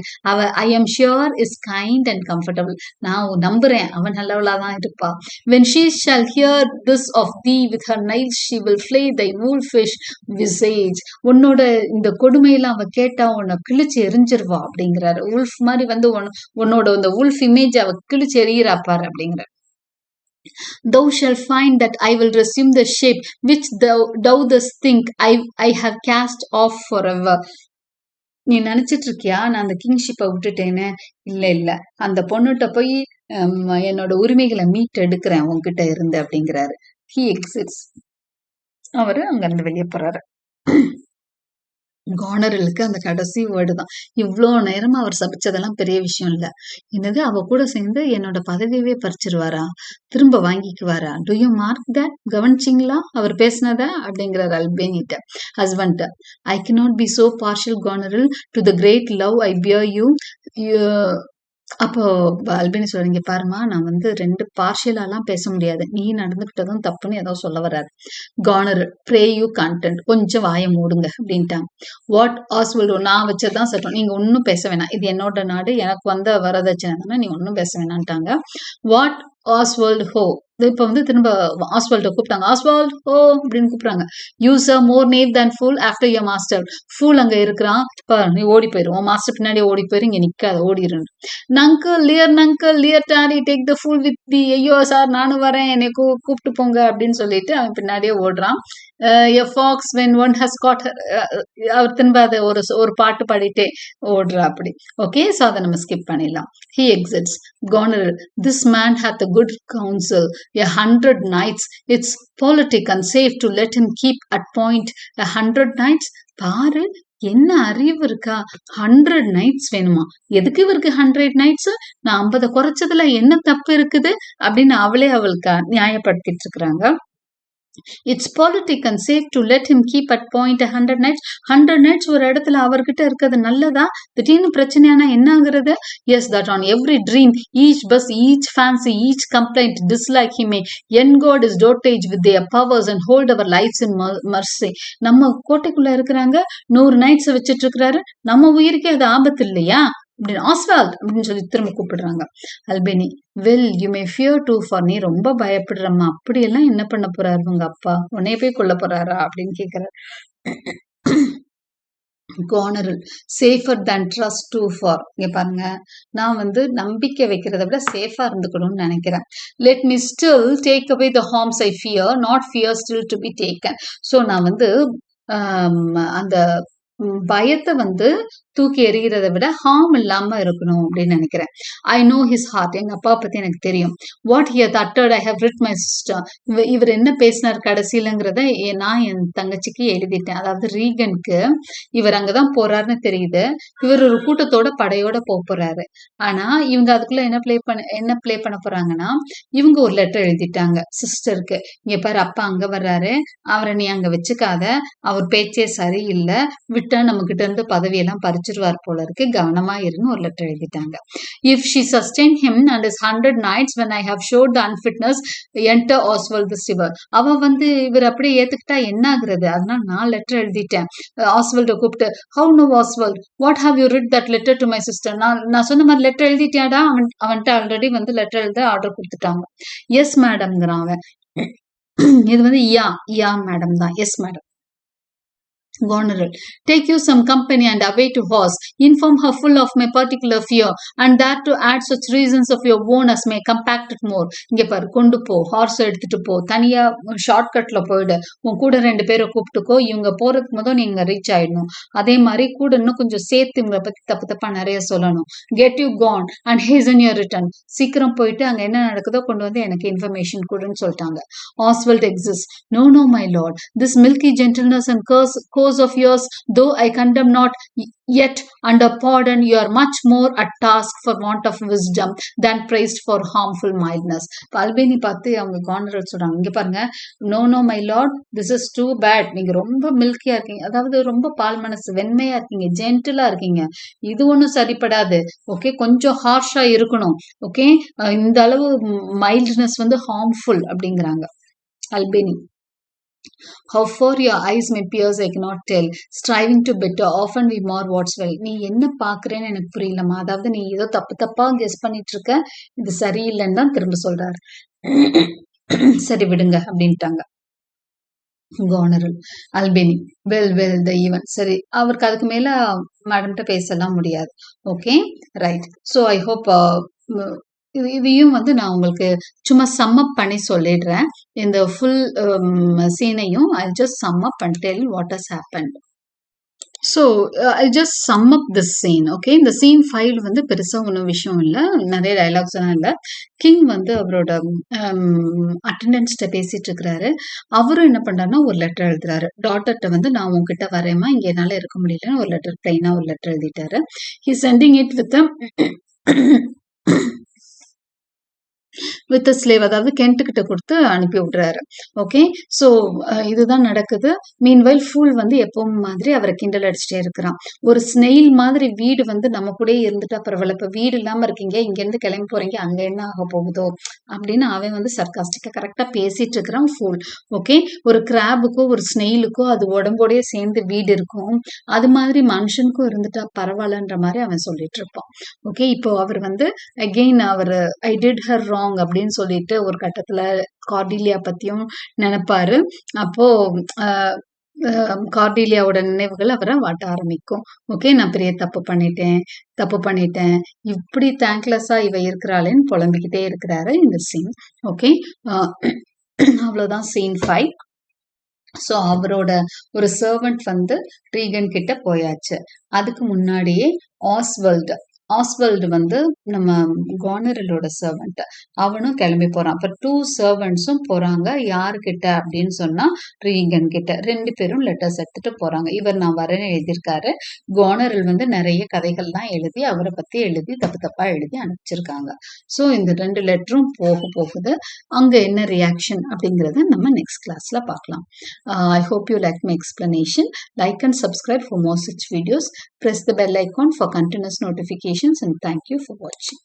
I am sure is kind and comfortable. நான் நம்புறேன் அவன் நல்லவளாதான் இருப்பா. when she shall hear this of thee with her nails she will flay thy wolfish visage. உன்னோட இந்த கொடுமையெல்லாம் அவ கேட்டா உன்னை கிழிச்சு எரிஞ்சிருவா அப்படிங்கிறாரு. உல்ஃப் மாதிரி வந்து உன்னோட இந்த உல்ஃப் இமேஜ் அவ கிழிச்சு எறிகிறாப்பாரு அப்படிங்கிறார். Thou shalt find that I will resume the shape which thou dost think I have cast off forever. நீ நினைச்சிட்டு இருக்கியா நான் அந்த கிங்ஷிப்பை விட்டுட்டேன்னு? இல்ல, அந்த பொண்ணுகிட்ட போய் என்னோட உரிமைகளை மீட் எடுக்கிறேன் உன்கிட்ட இருந்து அப்படிங்கிறாரு. ஹி எக்ஸிட்ஸ், அவரு அங்க இருந்து வெளியே போறாரு. கானரலுக்கு அந்த கடைசி வேர்டு தான். இவ்வளோ நேரமா அவர் சபிச்சதெல்லாம் பெரிய விஷயம் இல்ல. என்னது, அவ கூட சேர்ந்து என்னோட பதவியவே பறிச்சிருவாரா, திரும்ப வாங்கிக்குவாரா? டு யூ மார்க் தட், கவனிச்சிங்களா அவர் பேசினத அப்படிங்கிறார் அல்பேனிட்ட, husband. I cannot be so partial Goneril to the great love I bear you. அப்போ அல்பேனி சொல்றீங்க, பாருமா, நான் வந்து ரெண்டு பார்ஷியலாலாம் பேச முடியாது, நீ நடந்துகிட்டதும் தப்புன்னு ஏதோ சொல்ல வராது. கானர், ப்ரே யூ கண்டென்ட், கொஞ்சம் வாய மூடுங்க அப்படின்ட்டாங்க. வாட் ஆஸ்வல்டோ, நான் வச்சதான் சட்டம், நீங்க ஒன்னும் பேச வேணாம், இது என்னோட நாடு, எனக்கு வந்த வரதட்சணை தானே, நீ ஒன்னும் பேச வேணான்ட்டாங்க. வாட் ஆஸ்வல்ட் ஹோ, இப்போ வந்து திரும்ப ஆஸ்வால்டை கூப்பிட்டாங்க. ஆஸ்வால்ட் ஓ அப்படின்னு கூப்பிட்றாங்க. Use a more knave than fool after your master. Fool அங்கே இருக்கிறான், இப்போ நீ ஓடி போயிரு, உன் மாஸ்டர் பின்னாடியே ஓடி போயிரு, இங்கே நிற்காத, ஓடிடு. Nuncle Lear tarry take the fool with thee. ஐயோ சார் நானும் வரேன், என்னை கூப்பிட்டு போங்க அப்படின்னு சொல்லிட்டு அவன் பின்னாடியே ஓடுறான். A fox when one has caught, அவர் திரும்ப அதை ஒரு பாட்டு பாடிட்டே ஓடுறா அப்படி. ஓகே, ஸோ அதை நம்ம ஸ்கிப் பண்ணிடலாம். He exits. Goneril, this man hath a good counsel, 100 knights. It's politic and safe to let him keep at point 100 knights. பாரு என்ன அறிவு இருக்கா, 100 நைட்ஸ் வேணுமா, எதுக்கு இவருக்கு 100 நைட்ஸ், நான் 50 குறைச்சதுல என்ன தப்பு இருக்குது அப்படின்னு அவளுக்கு நியாயப்படுத்திட்டு இருக்கிறாங்க. It's politic and safe to let him keep at point 100 nights. 100 nights ஒரு இடத்துல அவர்கிட்ட இருக்கிறது நல்லதா, திடீர்னு பிரச்சனையான என்ன ஆகுறது? Yes, that on every dream, each bus, each fancy, each complaint, dislike he may engord his dotage with their powers and hold our lives in mercy. நம்ம கோட்டைக்குள்ள இருக்கிறாங்க, 100 நைட்ஸ் வச்சிட்டு இருக்கிறாரு, நம்ம உயிருக்கே அது ஆபத்து இல்லையா அப்படின்னு ஆஸ்வால்ட் அப்படின்னு சொல்லி திரும்ப கூப்பிடுறாங்க. Albany, well you may fear too far, நீ ரொம்ப பயப்படுறம்மா, அப்படியெல்லாம் என்ன பண்ண போறாரு உங்க அப்பா, உன்னைய போய் கொல்ல போறாரா அப்படின்னு கேட்கிறாரு. Goneril, safer than trust too far. இங்க பாருங்க, நான் வந்து நம்பிக்கை வைக்கிறத விட சேஃபா இருந்துக்கணும்னு நினைக்கிறேன். Let me still take away the harms I fear, not fear still to be taken. So நான் வந்து அந்த பயத்தை வந்து தூக்கி எறிகிறத விட ஹார்ம் இல்லாம இருக்கணும் அப்படின்னு நினைக்கிறேன். ஐ நோ ஹிஸ் ஹார்ட், எங்க அப்பா பத்தி எனக்கு தெரியும். What here uttered I have writ my sister. இவர் என்ன பேசினார் கடைசியிலங்கிறத நான் என் தங்கச்சிக்கு எழுதிட்டேன். அதாவது ரீகனுக்கு இவர் அங்கதான் போறாருன்னு தெரியுது, இவர் ஒரு கூட்டத்தோட படையோட போறாரு. ஆனா இவங்க அதுக்குள்ள என்ன பிளே பண்ண போறாங்கன்னா, இவங்க ஒரு லெட்டர் எழுதிட்டாங்க சிஸ்டருக்கு. இங்க பாரு, அப்பா அங்க வர்றாரு, அவரை நீ அங்க வச்சுக்காத, அவர் பேச்சே சரியில்லை, விட்டா நம்ம கிட்ட இருந்து பதவியெல்லாம் பறிச்சிருவார் போல இருக்கு, கவனமா இருன்னு ஒரு லெட்டர் எழுதிட்டாங்க. If she sustain him and is 100 nights when I have showed the unfitness, enter Oswald the Siver. அவ வந்து இவர் அப்படியே ஏத்துக்கிட்டா என்ன ஆகுறது, அதனால நான் லெட்டர் எழுதிட்டேன். ஆஸ்வல்ட கூப்பிட்டு, how now Oswald, what have you writ that letter to my sister. நான் சொன்ன மாதிரி லெட்டர் எழுதிட்டியாடா, அவன்கிட்ட ஆல்ரெடி வந்து லெட்டர் எழுத ஆர்டர் கொடுத்துட்டாங்க. எஸ் மேடம்ங்கிறான் அவன். இது வந்து யா மேடம் தான், yes madam. Goneril, take you some company and away to horse. Inform her full of my particular fear, and that to add such reasons of your own as may compact it more. இங்க பாரு, கொண்டு போ, ஹார்ஸ் எடுத்துட்டு போ, தனியா ஷார்ட்கட்ல போயிடு, உன் கூட 2 பேரை கூப்பிட்டுக்கோ, இவங்க போறதுக்கு முதல் நீங்க ரீச் ஆயிடணும். அதே மாதிரி கூட இன்னும் கொஞ்சம் சேர்த்து இவங்களை பத்தி தப்பா நிறைய சொல்லணும். Get you gone and hasten your return. சீக்கிரம் போயிட்டு அங்க என்ன நடக்குதோ கொண்டு வந்து எனக்கு இன்ஃபர்மேஷன் கொடுன்னு சொல்லிட்டாங்க. Oswald exists. No, my lord. This milky gentleness and course of yours, though I condemn not, yet under pardon you are much more at task for want of wisdom than praised for harmful mildness. அல்பேனி பார்த்து அவங்க Goneril சொல்றாங்க, இங்க பாருங்க, no my lord, this is too bad. நீங்க ரொம்ப மில்கியா இருக்கீங்க, அதாவது ரொம்ப பால் மனசு, வெண்மையா இருக்கீங்க, ஜென்டிலா இருக்கீங்க, இது ஒன்றும் சரிப்படாது. ஓகே, கொஞ்சம் ஹார்ஷா இருக்கணும். ஓகே, இந்த அளவு மைல்ட்னஸ் வந்து ஹார்ம்ஃபுல் அப்படிங்கிறாங்க. Albany, how far your eyes may pierce I cannot tell, striving to better often we more what's well. நீ என்ன பாக்குறேன்னு எனக்கு புரியலமா, அதாவது நீ ஏதோ தப்பா கெஸ் பண்ணிட்டு இருக்க, இது சரியில்லைன்னு தான் திரும்ப சொல்றாரு. சரி விடுங்க அப்படின்ட்டாங்க. Goneril, Albany, well the even. சரி, அவருக்கு அதுக்கு மேல மேடம்கிட்ட பேசலாம் முடியாது. Okay, right. So I hope இதையும் வந்து நான் உங்களுக்கு சும்மா சம் அப் பண்ணி சொல்லிடுறேன். இந்த ஃபுல் சீனையும் I just sum up and tell what has happened. So I just sum up this scene. Okay, இந்த சீன் 5 வந்து பெருசாக ஒன்றும் விஷயம் இல்லை, நிறைய டைலாக்ஸ் எல்லாம் இல்லை. கிங் வந்து அவரோட அட்டண்டன்ஸ்கிட்ட பேசிட்டு இருக்கிறாரு. அவரும் என்ன பண்றாருன்னா ஒரு லெட்டர் எழுதுறாரு. டாட்டர்கிட்ட வந்து, நான் உங்ககிட்ட வரேம்மா, இங்கே என்னால் இருக்க முடியலன்னு ஒரு லெட்டர், பிளைனா ஒரு லெட்டர் எழுதிட்டாரு. He sending it with slave, அதாவது கென்ட் கிட்ட கொடுத்து அனுப்பி விடுறாரு. ஓகே, ஸோ இதுதான் நடக்குது. மீன்வைல் ஃபூல் வந்து எப்பவும் மாதிரி அவரை கிண்டல் அடிச்சுட்டே இருக்கிறான். ஒரு ஸ்னெயில் மாதிரி வீடு வந்து நம்ம கூட இருந்துட்டா பரவாயில்ல, இப்போ வீடு இல்லாம இருக்கீங்க, இங்கேருந்து கிளம்பி போறீங்க, அங்க என்ன ஆக போகுதோ அப்படின்னு அவன் வந்து சர்காஸ்டிக்கா கரெக்டா பேசிட்டு இருக்கிறான் ஃபூல். ஓகே, ஒரு கிராபுக்கோ ஒரு ஸ்னெயிலுக்கோ அது உடம்போடய சேர்ந்து வீடு இருக்கும், அது மாதிரி மனுஷனுக்கும் இருந்துட்டா பரவாயில்லன்ற மாதிரி அவன் சொல்லிட்டு இருப்பான். ஓகே, இப்போ அவர் வந்து அகெயின் அவர் I did her wrong, wrong அப்படின்னு சொல்லிட்டு ஒரு கட்டத்துல கார்டீலியா பத்தியும் நினைப்பாரு. அப்போ கார்டீலியாவோட நினைவுகள் அவரை வாட்ட ஆரம்பிக்கும். ஓகே, நான் பெரிய தப்பு பண்ணிட்டேன், இப்படி தேங்க்லெஸ்ஸா இவ இருக்கிறாளேன்னு புலம்பிக்கிட்டே இருக்கிறாரு இந்த சீன். ஓகே, அவ்வளவுதான் சீன் 5. ஸோ அவரோட ஒரு சர்வெண்ட் வந்து ரீகன் கிட்ட போயாச்சு. அதுக்கு முன்னாடியே ஆஸ்வல்டு வந்து நம்ம கார்னரலோட சர்வெண்ட், அவனும் கிளம்பி போறான். அப்ப 2 சர்வெண்ட்ஸும் போறாங்க. யாருக்கிட்ட அப்படின்னு சொன்னா ரீகன் கிட்ட. 2 பேரும் லெட்டர்ஸ் எடுத்துட்டு போறாங்க. இவர் நான் வரேன்னு எழுதியிருக்காரு. கார்னரல் வந்து நிறைய கதைகள் தான் எழுதி அவரை பத்தி எழுதி தப்பா எழுதி அனுப்பிச்சிருக்காங்க. ஸோ இந்த 2 லெட்டரும் போகுது. அங்க என்ன ரியாக்ஷன் அப்படிங்கறத நம்ம நெக்ஸ்ட் கிளாஸ்ல பார்க்கலாம். I hope you like my explanation. Like and subscribe for more such videos. Press the bell icon for continuous notifications, and thank you for watching.